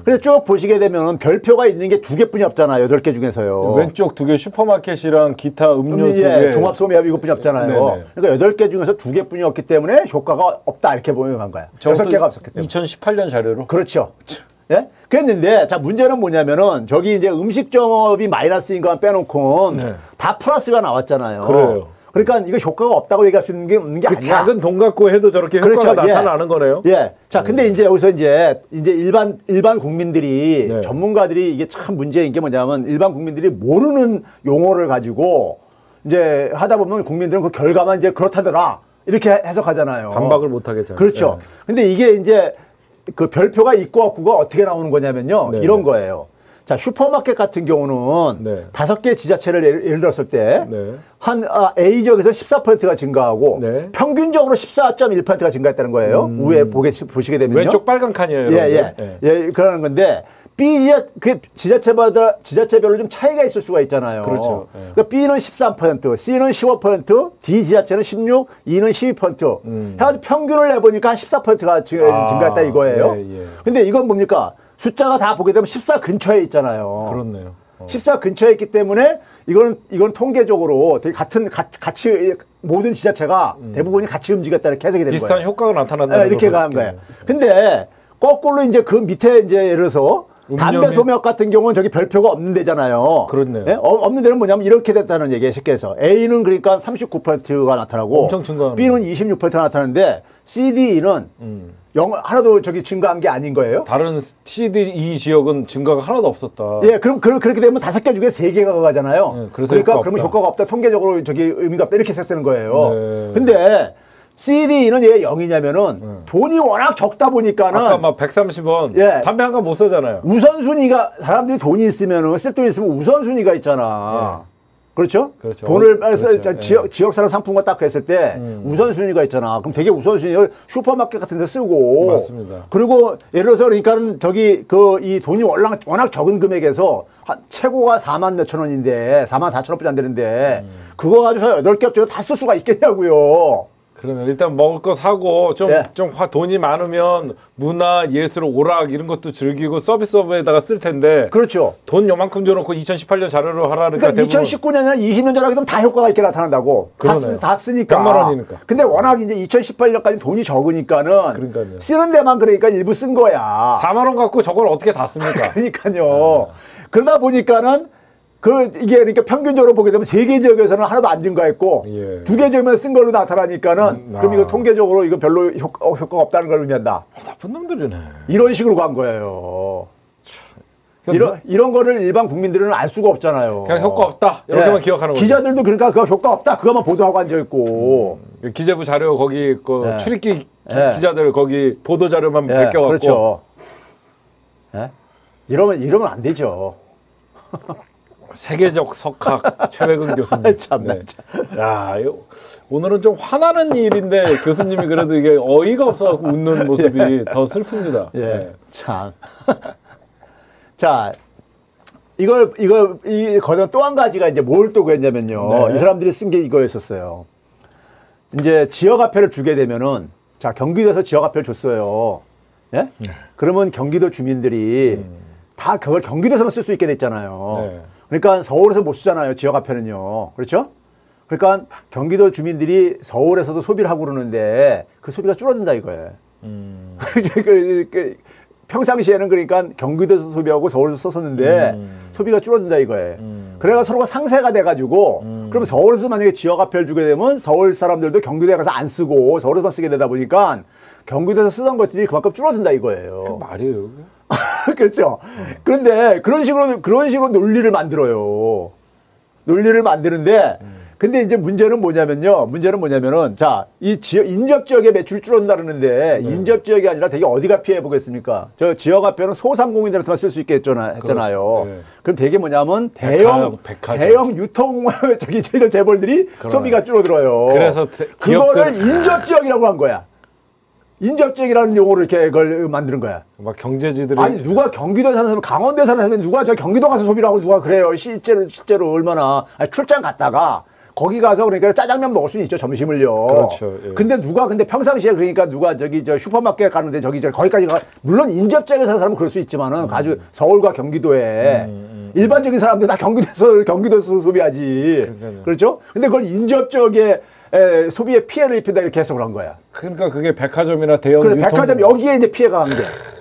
B: 그래서 쭉 보시게 되면 별표가 있는 게 2개뿐이 없잖아요. 8개 중에서요.
A: 왼쪽 2개 슈퍼마켓이랑 기타 음료수
B: 종합소매업 이것뿐이 없잖아요. 그러니까 8개 중에서 2개뿐이 없기 때문에 효과가 없다 이렇게 보면 간 거야. 6개가 없었기 때문에.
A: 2018년 자료로?
B: 그렇죠. 예? 그랬는데, 자, 문제는 뭐냐면은, 저기 이제 음식점업이 마이너스인 것만 빼놓고는 다 플러스가 나왔잖아요.
A: 그래요.
B: 그러니까 이거 효과가 없다고 얘기할 수 있는 게 아니야.
A: 작은 돈 갖고 해도 저렇게 효과가 나타나는 거네요.
B: 예. 자, 근데 이제 여기서 이제 일반 국민들이, 전문가들이 이게 참 문제인 게 뭐냐면, 일반 국민들이 모르는 용어를 가지고 이제 하다 보면 국민들은 그 결과만 이제 그렇다더라. 이렇게 해석하잖아요.
A: 반박을 못 하겠죠.
B: 그렇죠. 근데 이게 이제 그 별표가 있고 없고가 어떻게 나오는 거냐면요. 이런 거예요. 자, 슈퍼마켓 같은 경우는 5개 지자체를 예를 들었을 때 한 A 지역에서 14%가 증가하고 평균적으로 14.1%가 증가했다는 거예요. 위에 보시게 되면요.
A: 왼쪽 빨간 칸이에요.
B: 예, 그러는 건데 B 지자체별로 좀 차이가 있을 수가 있잖아요.
A: 그렇죠.
B: 그러니까 B는 13%, C는 15%, D 지자체는 16, E는 12%. 해가지고 평균을 내보니까 한 14%가 증가했다 이거예요. 근데 이건 뭡니까? 숫자가 다 보게 되면 14 근처에 있잖아요.
A: 그렇네요.
B: 14 근처에 있기 때문에 이건 통계적으로 되게 같이 모든 지자체가 대부분이 같이 움직였다 이렇게 해석이 되는
A: 비슷한
B: 거예요.
A: 효과가 나타난다.
B: 이렇게 간 거예요. 근데 거꾸로 이제 그 밑에 이제 예를 들어서 담배 소멸 같은 경우는 저기 별표가 없는 데잖아요.
A: 그렇네요.
B: 네? 없는 데는 뭐냐면 이렇게 됐다는 얘기예요. 쉽게 해서 A는 그러니까 39%가 나타나고
A: 엄청 증가하는
B: B는 26%가 나타나는데 CDE는 하나도 저기 증가한 게 아닌 거예요.
A: 다른 CDE 지역은 증가가 하나도 없었다.
B: 예, 그럼 그렇게 되면 5개 중에 3개가 가잖아요.
A: 네, 그래서
B: 그러니까 그러면 효과가 없다. 통계적으로 저기 의미가 없다. 이렇게 쓰는 거예요.
A: 네.
B: 근데 CDE는 왜 0이냐면은 돈이 워낙 적다 보니까는
A: 아까 막 130원
B: 예.
A: 담배 한 간 못 사잖아요.
B: 우선순위가 사람들이 돈이 있으면은 쓸 돈이 있으면 우선순위가 있잖아. 그렇죠?
A: 그렇죠.
B: 돈을
A: 그렇죠.
B: 지역사랑 상품과 딱 했을 때 우선순위가 있잖아. 그럼 되게 우선순위를 슈퍼마켓 같은 데 쓰고.
A: 맞습니다.
B: 그리고 예를 들어서 그러니까는 저기 이 돈이 워낙 적은 금액에서 최고가 4만 몇천 원인데 4만 4천 원밖에 안 되는데 그거 가지고 8개 업체가 다 쓸 수가 있겠냐고요.
A: 그러면 일단 먹을 거 사고 좀 돈이 많으면 문화, 예술, 오락 이런 것도 즐기고 서비스업에다가 쓸 텐데.
B: 그렇죠.
A: 돈 요만큼 줘놓고 2018년 자료로 하라 그러니까
B: 그러니까 2019년이나 20년 전에 그럼 다 효과가 있게 나타난다고. 다 쓰니까.
A: 100만 원이니까.
B: 근데 워낙 이제 2018년까지 돈이 적으니까는
A: 그러니까요.
B: 쓰는 데만 그러니까 일부 쓴 거야.
A: 4만 원 갖고 저걸 어떻게 다 씁니까?
B: 그러니까요. 그러다 보니까는 이게 그러니까 평균적으로 보게 되면 3개 지역에서는 하나도 안 증가했고 2개 지역만 쓴 걸로 나타나니까는 그럼 이거 통계적으로 이거 별로 효과가 없다는 걸 의미한다.
A: 나쁜 놈들이네.
B: 이런 식으로 간 거예요. 이런 거를 일반 국민들은 알 수가 없잖아요.
A: 그냥 효과 없다 이렇게만 기억하는 거죠.
B: 기자들도 그러니까 그거 효과 없다 그것만 보도하고 앉아있고
A: 기재부 자료 거기 출입기 기자들 거기 보도 자료만 베껴갖고
B: 그렇죠. 이러면 안 되죠.
A: 세계적 석학 최백은 교수님.
B: 참나.
A: 야, 오늘은 좀 화나는 일인데 교수님이 그래도 이게 어이가 없어갖고 웃는 모습이 더 슬픕니다.
B: 참. 자, 거기다 또 한 가지가 이제 뭘 또 그랬냐면요. 이 사람들이 쓴 게 이거였었어요. 이제 지역화폐를 주게 되면은, 자, 경기도에서 지역화폐를 줬어요. 예? 그러면 경기도 주민들이 다 그걸 경기도에서만 쓸 수 있게 됐잖아요. 그러니까 서울에서 못 쓰잖아요. 지역화폐는요. 그렇죠? 그러니까 경기도 주민들이 서울에서도 소비를 하고 그러는데 그 소비가 줄어든다 이거예요. 평상시에는 그러니까 경기도에서 소비하고 서울에서 썼었는데 소비가 줄어든다 이거예요. 그래가 서로가 상쇄가 돼가지고 그럼 서울에서 만약에 지역화폐를 주게 되면 서울 사람들도 경기도에 가서 안 쓰고 서울에서만 쓰게 되다 보니까 경기도에서 쓰던 것들이 그만큼 줄어든다 이거예요.
A: 말이에요.
B: 그렇죠. 그런데 그런 식으로 논리를 만들어요. 논리를 만드는데 근데 이제 문제는 뭐냐면은 자, 인접 지역의 매출이 줄어든다 그러는데 인접 지역이 아니라 되게 어디가 피해 보겠습니까? 저 지역화폐는 소상공인들한테만 쓸 수 있게 했잖아요.
A: 그렇죠.
B: 그럼 되게 뭐냐면 대형 유통 이런 재벌들이 소비가 줄어들어요.
A: 그래서
B: 그거를 인접 지역이라고 한 거야. 인접지역이라는 용어로 이렇게 그걸 만드는 거야.
A: 막 경제지들이
B: 아니 누가 경기도에 사는 사람, 강원도에 사는 사람이 누가 저 경기도 가서 소비를 하고 누가 그래요? 실제로 얼마나 출장 갔다가 거기 가서 그러니까 짜장면 먹을 수는 있죠, 점심을요.
A: 그렇죠.
B: 근데 평상시에 그러니까 누가 저 슈퍼마켓 가는데 거기까지 물론 인접지역에 사는 사람은 그럴 수 있지만은 아주 서울과 경기도에 일반적인 사람들 다 경기도에서 소비하지. 그렇죠? 근데 그걸 인접지역에 소비에 피해를 입힌다 이렇게 해석을 한 거야.
A: 그러니까 그게 백화점이나 대형
B: 유통 백화점 여기에 이제 피해가 간 게.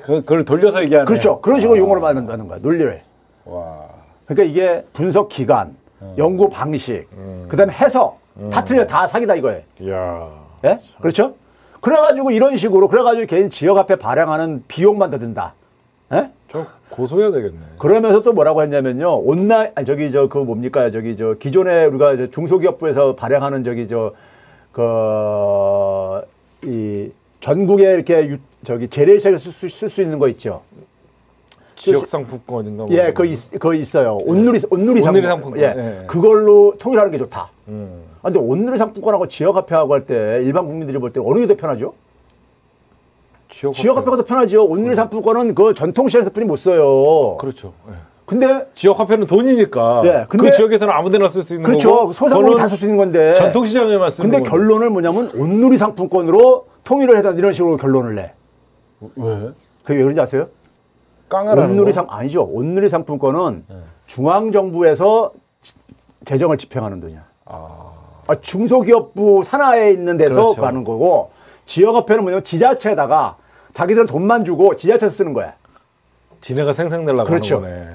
A: 그걸 돌려서 얘기하네.
B: 그렇죠. 그런 식으로 용어를 만든다는 거야. 논리를.
A: 와.
B: 그러니까 이게 분석 기간, 연구 방식, 그다음에 해석 다 틀려, 다 사기다 이거예요.
A: 이야.
B: 예? 그렇죠? 그래가지고 이런 식으로 개인 지역화폐 발행하는 비용만 더 든다. 예?
A: 저 고소해야 되겠네. 그러면서
B: 또 뭐라고 했냐면요. 기존에 우리가 중소기업부에서 발행하는 이 전국에 이렇게 재래시장에 쓸 수 있는 거 있죠.
A: 지역 상품권인가?
B: 예, 그거 있어요. 온누리 상품권.
A: 예.
B: 그걸로 통일하는 게 좋다. 근데 온누리 상품권하고 지역화폐하고 할 때 일반 국민들이 볼 때 어느 게 더 편하죠? 지역화폐가 더 편하죠. 온누리 상품권은 그 전통시장에서 뿐이 못 써요.
A: 그렇죠. 예.
B: 근데
A: 지역화폐는 돈이니까.
B: 예,
A: 근데 그 지역에서는 아무데나 쓸 수 있는
B: 그렇죠.
A: 거고.
B: 소상공인 다 쓸 수 있는 건데.
A: 전통시장에만 쓰는
B: 근데 결론을 뭐냐면 온누리 상품권으로 통일을 해다 이런 식으로 결론을 내.
A: 왜?
B: 그게 왜 그런지 아세요?
A: 깡하라는
B: 아니죠. 온누리 상품권은 중앙정부에서 재정을 집행하는 돈이야. 중소기업부 산하에 있는 데서
A: 그렇죠.
B: 가는 거고, 지역화폐는 뭐냐면 지자체에다가 자기들은 돈만 주고 지자체에서 쓰는 거야.
A: 지네가 생생내려고
B: 그렇죠.
A: 하는 거네.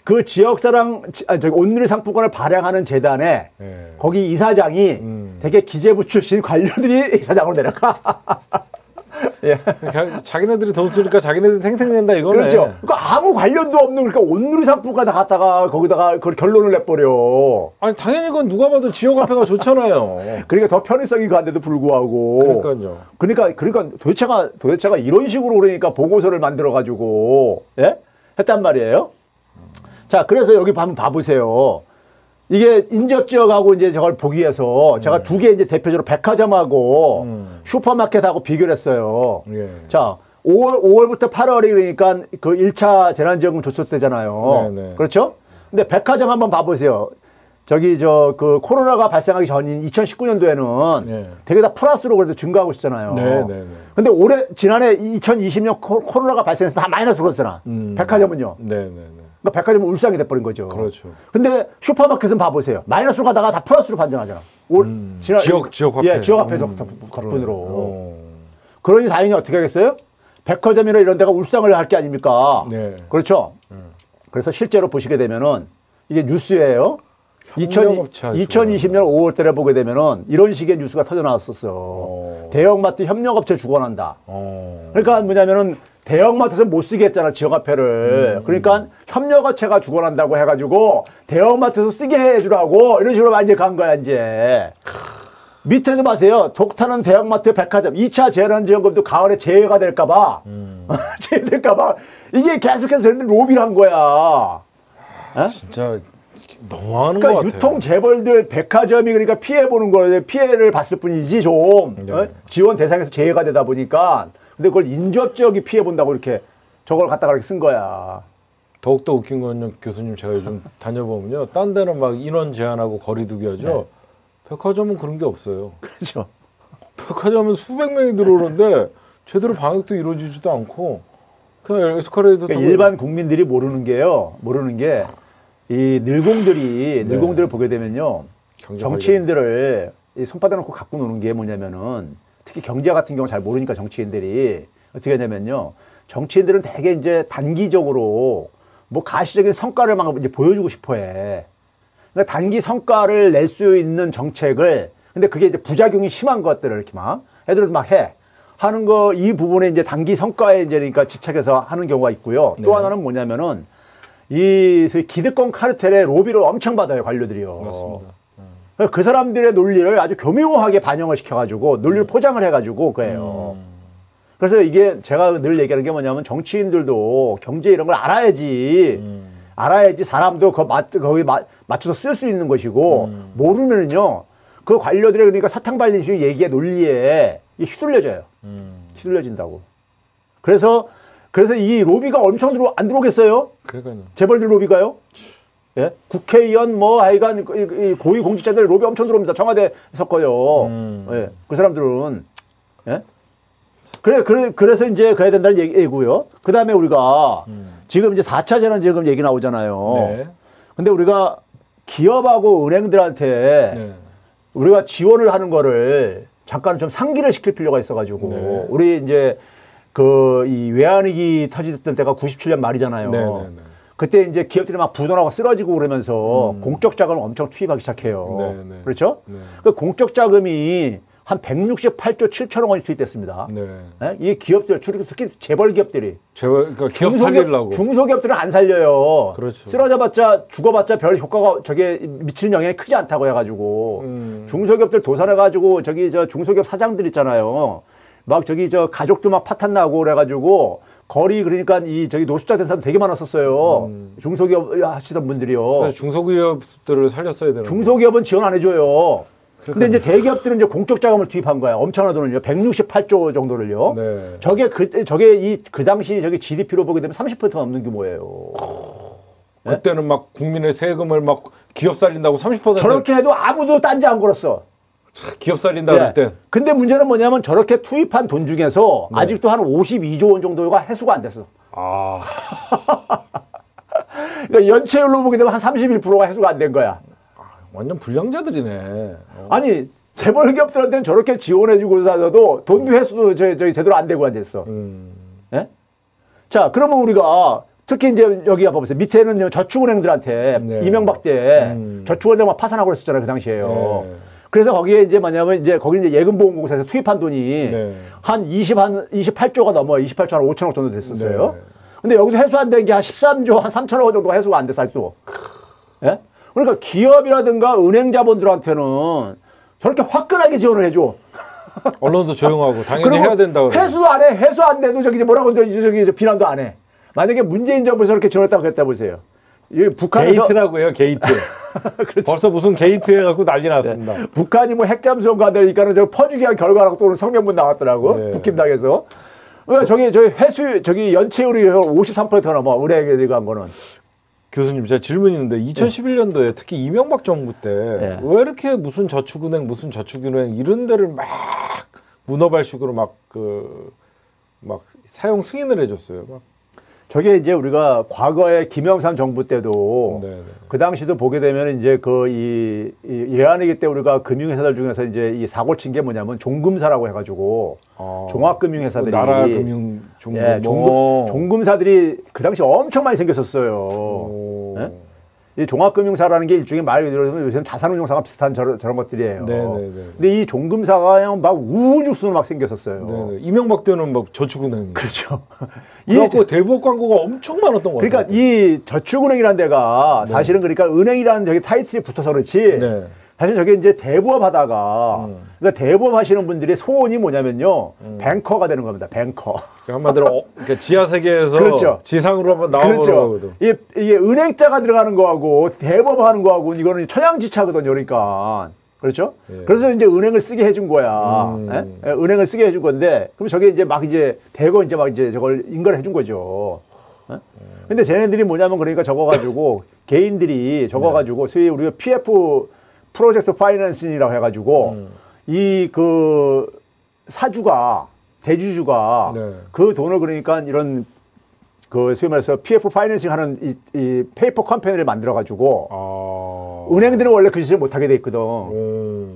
B: 그 지역사랑, 온누리 상품권을 발행하는 재단에
A: 예.
B: 거기 이사장이 되게 기재부 출신 관료들이 이사장으로 내려가. 예.
A: 자기네들이 돈 쓰니까 자기네들이 생생낸다 이거네.
B: 그렇죠. 그러니까 아무 관련도 없는, 그러니까 온누리 상품권 다 갖다가 거기다가 그걸 결론을 내버려.
A: 아니 당연히 그건 누가 봐도 지역화폐가 좋잖아요.
B: 그러니까 더 편의성이 간데도 불구하고.
A: 그러니까요.
B: 그러니까 도대체가 이런 식으로 그러니까 보고서를 만들어 가지고 예? 했단 말이에요. 자, 그래서 여기 한번 봐보세요. 이게 인접지역하고 이제 저걸 보기 위해서 제가 두 개 이제 대표적으로 백화점하고 슈퍼마켓하고 비교를 했어요.
A: 예.
B: 자, 5월부터 8월이 그러니까 그 1차 재난지원금 줬을 때잖아요.
A: 네네.
B: 그렇죠? 근데 백화점 한번 봐보세요. 저기 그 코로나가 발생하기 전인 2019년도에는
A: 네.
B: 되게 다 플러스로 그래도 증가하고 있잖아요.
A: 네네네.
B: 근데 지난해 2020년 코로나가 발생해서 다 마이너스로 갔잖아. 백화점은요.
A: 네네네.
B: 그러니까 백화점은 울상이 돼버린 거죠.
A: 그렇죠.
B: 근데 슈퍼마켓은 봐보세요. 마이너스로 가다가 다 플러스로 반전하잖아.
A: 지역 화폐.
B: 예, 지역 화폐 덕분으로. 그러니 당연히 어떻게 하겠어요? 백화점이나 이런 데가 울상을 할 게 아닙니까?
A: 네.
B: 그렇죠. 그래서 실제로 보시게 되면은 이게 뉴스예요. 2020년 5월 달에 보게 되면은 이런 식의 뉴스가 터져 나왔었어. 대형마트 협력업체 주관한다. 그러니까 뭐냐면은 대형마트에서 못 쓰게 했잖아, 지역화폐를. 그러니까 협력업체가 주관한다고 해가지고 대형마트에서 쓰게 해주라고 이런 식으로 이제 간 거야, 이제. 밑에도 봐세요. 독타는 대형마트 백화점 2차 재난지원금도 가을에 재해가 될까봐 재해될까봐 이게 계속해서 로비를 한 거야.
A: 진짜 너무하는
B: 그러니까
A: 것 같아요.
B: 유통 재벌들 백화점이 그러니까 피해 보는 거예요. 피해를 봤을 뿐이지 좀
A: 네.
B: 지원 대상에서 재해가 되다 보니까. 근데 그걸 인접 지역이 피해 본다고 이렇게 저걸 갖다가 이렇게 쓴 거야.
A: 더욱더 웃긴 건요, 교수님 제가 요즘 다녀보면요, 딴 데는 막 인원 제한하고 거리두기 하죠.
B: 네.
A: 백화점은 그런 게 없어요.
B: 그렇죠.
A: 백화점은 수백 명이 들어오는데 제대로 방역도 이루어지지도 않고 그냥 에스컬레이터
B: 그러니까 일반 국민들이 모르는 게요. 모르는 게 이 늘공들을 보게 되면요. 정치인들을 이 손바닥 놓고 갖고 노는 게 뭐냐면은 특히 경제 같은 경우 잘 모르니까 정치인들이 어떻게 하냐면요. 정치인들은 되게 이제 단기적으로 뭐 가시적인 성과를 막 이제 보여주고 싶어 해. 그러니까 단기 성과를 낼 수 있는 정책을 근데 그게 이제 부작용이 심한 것들을 이렇게 막 애들 막 해. 하는 거 이 부분에 이제 단기 성과에 이제 그러니까 집착해서 하는 경우가 있고요. 또 하나는 뭐냐면은 이 소위 기득권 카르텔의 로비를 엄청 받아요, 관료들이요.
A: 맞습니다.
B: 그 사람들의 논리를 아주 교묘하게 반영을 시켜가지고 논리를 포장을 해가지고 그래요. 그래서 이게 제가 늘 얘기하는 게 뭐냐면 정치인들도 경제 이런 걸 알아야지. 알아야지 사람도 거기 맞춰서 쓸 수 있는 것이고 모르면은요 그 관료들의 그러니까 사탕 발린 식의 얘기의 논리에 휘둘려져요. 휘둘려진다고. 그래서 이 로비가 엄청 안 들어오겠어요?
A: 그러니까요.
B: 재벌들 로비가요? 예? 국회의원 뭐 하여간 고위 공직자들 로비 엄청 들어옵니다. 청와대 섞어요. 예. 그 사람들은 예? 그래서 이제 그래야 된다는 얘기고요. 그다음에 우리가 지금 이제 4차 재난지원금 얘기 나오잖아요.
A: 네.
B: 근데 우리가 기업하고 은행들한테
A: 네.
B: 우리가 지원을 하는 거를 잠깐 좀 상기를 시킬 필요가 있어가지고
A: 네.
B: 우리 이제 이 외환위기 터졌던 때가 97년 말이잖아요.
A: 네, 네, 네.
B: 그때 이제 기업들이 막 부도나고 쓰러지고 그러면서 공적 자금을 엄청 투입하기 시작해요.
A: 네, 네.
B: 그렇죠?
A: 네.
B: 그 공적 자금이 한 168조 7천억 원이 투입됐습니다.
A: 네.
B: 네? 이 기업들, 특히 재벌 기업들이.
A: 그러니까 기업 살리려고.
B: 중소기업들은 안 살려요.
A: 그렇죠.
B: 쓰러져봤자, 죽어봤자 별 효과가 저게 미치는 영향이 크지 않다고 해가지고. 중소기업들 도산해가지고 중소기업 사장들 있잖아요. 막 가족도 막 파탄 나고 그래가지고 거리 그러니까 노숙자 된 사람 되게 많았었어요. 중소기업 하시던 분들이요.
A: 그래서 중소기업들을 살렸어야 되는.
B: 중소기업은 지원 안 해줘요. 근데 이제 대기업들은 이제 공적 자금을 투입한 거야. 엄청난 돈을요. 168조 정도를요.
A: 네.
B: 저게 그 당시 GDP로 보게 되면 30%가 넘는 규모예요.
A: 그때는 막 국민의 세금을 막 기업 살린다고 30%.
B: 저렇게 해도 아무도 딴지 안 걸었어.
A: 기업 살린다 그럴 땐.
B: 근데 문제는 뭐냐면 저렇게 투입한 돈 중에서 아직도 한 52조 원 정도가 회수가 안 됐어. 그러니까 연체율로 보게 되면 한 31%가 해소가 안 된 거야.
A: 완전 불량자들이네.
B: 아니 재벌 기업들한테는 저렇게 지원해주고 사서도 돈도 회수도 저희 제대로 안 되고 앉아있어. 예? 자, 그러면 우리가 특히 이제 여기 봐보세요. 밑에는 저축은행들한테
A: 네.
B: 이명박 때 저축은행 막 파산하고 그랬었잖아요. 그 당시에요.
A: 네.
B: 그래서 거기에 이제 뭐냐면 이제 거기 이제 예금보험공사에서 투입한 돈이
A: 네.
B: 한 28조가 넘어요. 28조 한 5천억 정도 됐었어요.
A: 네.
B: 근데 여기도 회수 안 된 게 한 13조 한 3천억 원 정도가 회수가 안 됐어, 아직도. 예? 그러니까 기업이라든가 은행 자본들한테는 저렇게 화끈하게 지원을 해줘.
A: 언론도 조용하고 당연히 해야 된다고.
B: 회수도 안 해. 회수 안 돼도 저기 이제 뭐라고 저기 비난도 안 해. 만약에 문재인 정부에서 저렇게 지원했다고 그랬다 보세요. 이 북한에서
A: 게이트라고 해요, 게이트.
B: 그렇죠.
A: 벌써 무슨 게이트 해갖고 난리 났습니다.
B: 네. 북한이 뭐 핵잠수함 간다니까는 저 퍼주기한 결과라고 또 오늘 성명문 나왔더라고.
A: 네.
B: 북힘당에서. 그러니까 저기 회수 저기 연체율이 53%가 넘어. 은행에 대한 거는.
A: 교수님, 제가 질문이 있는데 2011년도에 특히 이명박 정부 때 왜 이렇게 무슨 저축은행 이런 데를 막 문어발식으로 막 사용 승인을 해줬어요. 막.
B: 저게 이제 우리가 과거에 김영삼 정부 때도
A: 네네.
B: 그 당시도 보게 되면 이제 이 예안이기 때 우리가 금융회사들 중에서 이제 이 사고 친 게 뭐냐면 종금사라고 해가지고 종합금융회사들이
A: 나라 금융 종금,
B: 예, 종금사들이 그 당시 엄청 많이 생겼었어요. 예? 이 종합금융사라는 게 일종의 말 그대로 요즘 자산운용사가 비슷한 저런 것들이에요.
A: 네네네.
B: 근데 이 종금사가 그냥 막 우후죽순으로 막 생겼었어요.
A: 네네. 이명박 때는 막 저축은행.
B: 그렇죠.
A: 그래갖고 대북 광고가 엄청 많았던 거 같아요.
B: 그러니까 이 저축은행이라는 데가 사실은 그러니까 은행이라는 저기 타이틀이 붙어서 그렇지.
A: 네.
B: 사실 저게 이제 대부업 하다가 그러니까 대부업 하시는 분들의 소원이 뭐냐면요. 뱅커가 되는 겁니다. 뱅커.
A: 한마디로 그러니까 지하 세계에서
B: 그렇죠.
A: 지상으로 한번 나와보려고.
B: 그렇죠. 이게 은행자가 들어가는 거하고 대부업 하는 거하고 이거는 천양지차거든요. 그러니까. 그렇죠?
A: 예.
B: 그래서 이제 은행을 쓰게 해준 거야. 예? 은행을 쓰게 해준 건데, 그럼 저게 이제 막 이제 대거 이제 막 이제 저걸 인가를 해준 거죠. 예? 근데 쟤네들이 뭐냐면 그러니까 적어가지고 개인들이 적어가지고 소위 우리가 PF 프로젝트 파이낸싱이라고 해가지고 이 그 사주가 대주주가
A: 네.
B: 그 돈을 그러니까 이런 그 소위 말해서 PF 파이낸싱 하는 이 페이퍼 컴퍼니를 만들어가지고 은행들은 원래 그 짓을 못하게 돼 있거든.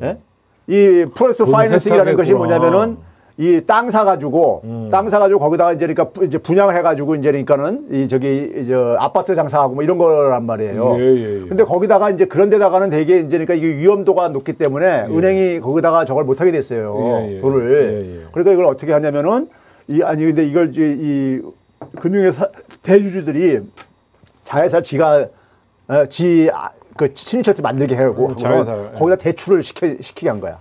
B: 예? 이 프로젝트 파이낸싱이라는 것이 뭐냐면은 이 땅 사가지고 거기다가 이제 그러니까 이제 분양을 해가지고 이제 그러니까는 이 저기 이제 아파트 장사하고 뭐 이런 거란 말이에요.
A: 예.
B: 근데 거기다가 이제 그런 데다가는 되게 이제 그러니까 이게 위험도가 높기 때문에 은행이 거기다가 저걸 못하게 됐어요. 돈을. 그러니까 이걸 어떻게 하냐면은 근데 이걸 이 금융회사 대주주들이 자회사 그 친인척한테 만들게 하고 거기다 대출을 시키게 한 거야.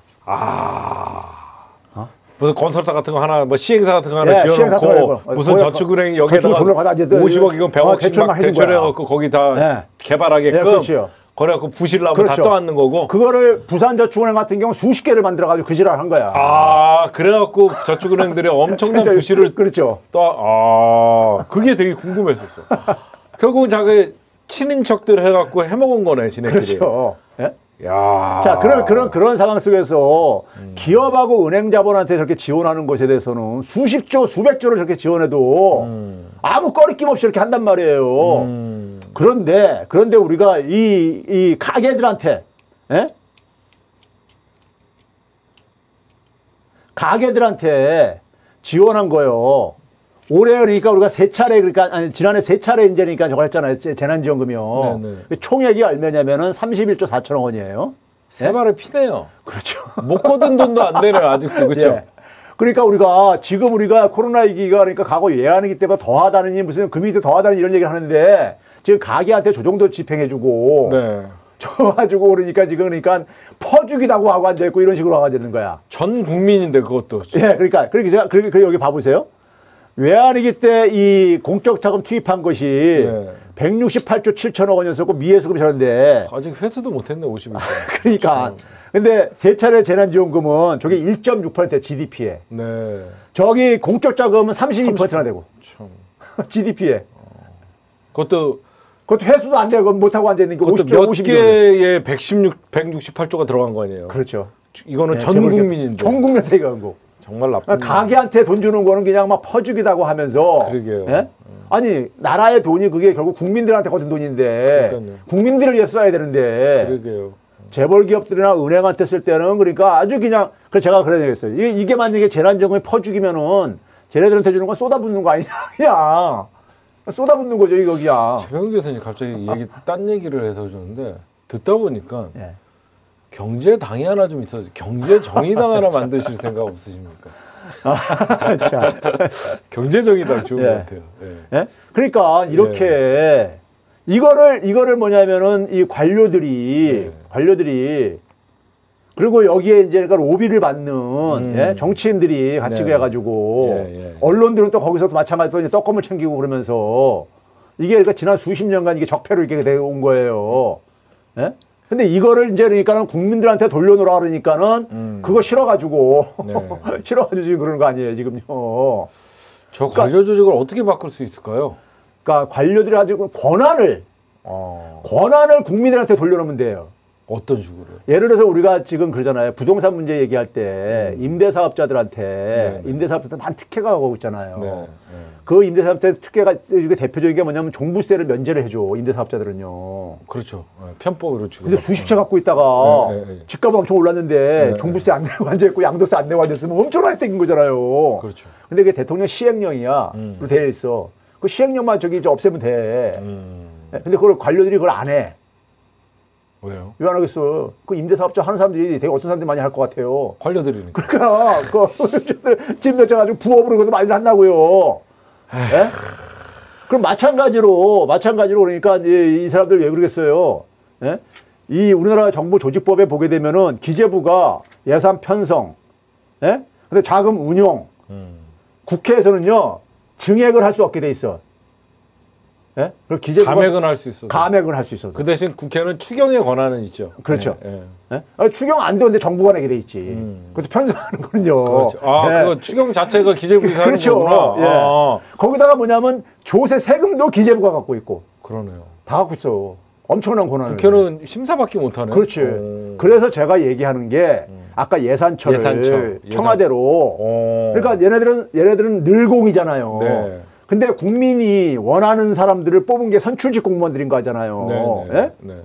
A: 무슨 건설사 같은 거 하나, 뭐 시행사 같은 거 하나 지어놓고 무슨 저축은행이 여기다가
B: 돈을 받아
A: 50억이건 100억씩 막 대출해갖고 거기 다 개발하게끔
B: 그렇죠.
A: 그래갖고 부실을 하면 다 떠안는 거고.
B: 그거를 부산저축은행 같은 경우 수십 개를 만들어가지고 그 지랄 한 거야.
A: 그래갖고 저축은행들이 엄청난 부실을
B: 그렇죠.
A: 그게 되게 궁금했었어. 결국은 자기 친인척들 해갖고 해먹은 거네, 지네들이.
B: 그렇죠. 예?
A: 야.
B: 자, 그런 상황 속에서 기업하고 은행 자본한테 저렇게 지원하는 것에 대해서는 수십조, 수백조를 저렇게 지원해도 아무 꺼리낌 없이 이렇게 한단 말이에요. 그런데 우리가 이 가게들한테, 예? 가게들한테 지원한 거요. 올해 그러니까 우리가 지난해 세 차례 이제 그러니까 저거 했잖아요. 재난지원금이요. 총액이 얼마냐면은 31조 4천억 원이에요.
A: 세 발을 피네요.
B: 그렇죠.
A: 못 거둔 돈도 안 되네요, 아직도. 그렇죠.
B: 예. 그러니까 우리가 코로나 위기가 그러니까 과거 예안이기 때문에 더하다느니 무슨 금융이 더하다는 이런 얘기를 하는데 지금 가게한테 저 정도 집행해주고 줘가지고 그러니까 지금 그러니까 퍼주기라고 하고 앉아있고 이런 식으로 하고 앉아있는 거야.
A: 전 국민인데 그것도.
B: 예, 그러니까 제가 여기 봐보세요. 외환위기 때 이 공적 자금 투입한 것이 168조 7천억 원이었었고 미해수급이 저런데
A: 아직 회수도 못했네 50일.
B: 그러니까 근데 세 차례 재난지원금은 저게 1.6% GDP에.
A: 네.
B: 저기 공적 자금은 32%나 되고. GDP에.
A: 그것도
B: 회수도 안 되고 못하고 앉아 있는 게
A: 50조, 몇 개의 168조가 들어간 거 아니에요.
B: 그렇죠.
A: 이거는 전 국민인데.
B: 전 국민한테 간 거.
A: 정말 나쁜.
B: 가게한테 돈 주는 거는 그냥 막 퍼주기다고 하면서.
A: 그러게요.
B: 예? 아니 나라의 돈이 그게 결국 국민들한테 거둔 돈인데
A: 그러니까요.
B: 국민들을 위해 써야 되는데
A: 그러게요.
B: 재벌 기업들이나 은행한테 쓸 때는 그러니까 아주 그냥 그래서 제가 그래 되겠어요. 이게 만약에 재난지원금이 퍼주기면은 쟤네들한테 주는 건 쏟아붓는 거 아니냐 그냥 쏟아붓는 거죠 이거 그냥.
A: 최병규 교수님 갑자기 딴 얘기를 해서 그러는데 듣다 보니까
B: 예.
A: 경제당이 하나 좀 있어요. 경제정의당 하나 만드실 생각 없으십니까?
B: 자.
A: 경제정의당 좋은 것 같아요. 예.
B: 예? 그러니까 이렇게 이거를 뭐냐면은 이 관료들이 그리고 여기에 이제 그러니까 로비를 받는 예? 정치인들이 같이 그래가지고 언론들은 또 거기서 또 마찬가지로 이제 떡검을 챙기고 그러면서 이게 그러니까 지난 수십 년간 이게 적폐로 이렇게 되어온 거예요. 예? 근데 이거를 이제 그러니까는 국민들한테 돌려놓으라 그러니까는 그거 싫어가지고 싫어가지고 지금 그러는 거 아니에요 지금요.
A: 저 관료 조직을 어떻게 바꿀 수 있을까요?
B: 그러니까 관료들이 가지고 권한을 국민들한테 돌려놓으면 돼요.
A: 어떤 식으로요?
B: 예를 들어서 우리가 지금 그러잖아요. 부동산 문제 얘기할 때 임대사업자들한테 임대사업자들 많은 특혜가 가고 있잖아요. 그 임대사업자 특혜가 이게 대표적인 게 뭐냐면 종부세를 면제를 해줘 임대사업자들은요.
A: 그렇죠. 편법으로 주고.
B: 근데 수십 채 갖고 있다가 집값은 엄청 올랐는데 종부세 안 내고 앉아있고 양도세 안 내고 앉았으면 엄청난 혜택인 거잖아요.
A: 그렇죠.
B: 근데 그게 대통령 시행령이야. 로 되어 있어. 그 시행령만 저기 없애면 돼. 근데 그걸 관료들이 그걸 안 해.
A: 왜요?
B: 왜 안 하겠어? 그 임대사업자 하는 사람들이 되게 어떤 사람들이 많이 할 것 같아요.
A: 관료들이니까.
B: 그러니까 집 몇채가지고 부업으로 그것도 많이 한다고요. 예? 그럼 마찬가지로 그러니까 이 사람들 왜 그러겠어요? 예? 이 우리나라 정부 조직법에 보게 되면은 기재부가 예산 편성, 예? 근데 자금 운용, 국회에서는요 증액을 할 수 없게 돼 있어. 예? 그리고 기재부가
A: 감액은 할 수 있어.
B: 감액은 할 수 있어.
A: 그 대신 국회는 추경의 권한은 있죠.
B: 그렇죠. 예? 추경 안 되는데 정부가 내게 돼 있지. 그것도 편성하는 거는요.
A: 그렇죠. 그 추경 자체가 기재부에서
B: 그렇죠.
A: 하는 거구나.
B: 거기다가 뭐냐면 조세 세금도 기재부가 갖고 있고.
A: 그러네요.
B: 다 갖고 있어. 엄청난 권한을.
A: 국회는 심사밖에 못하네.
B: 그렇지. 그래서 제가 얘기하는 게 아까 예산처를 청와대로. 그러니까 얘네들은 늘공이잖아요.
A: 네.
B: 근데 국민이 원하는 사람들을 뽑은 게 선출직 공무원들인 거잖아요.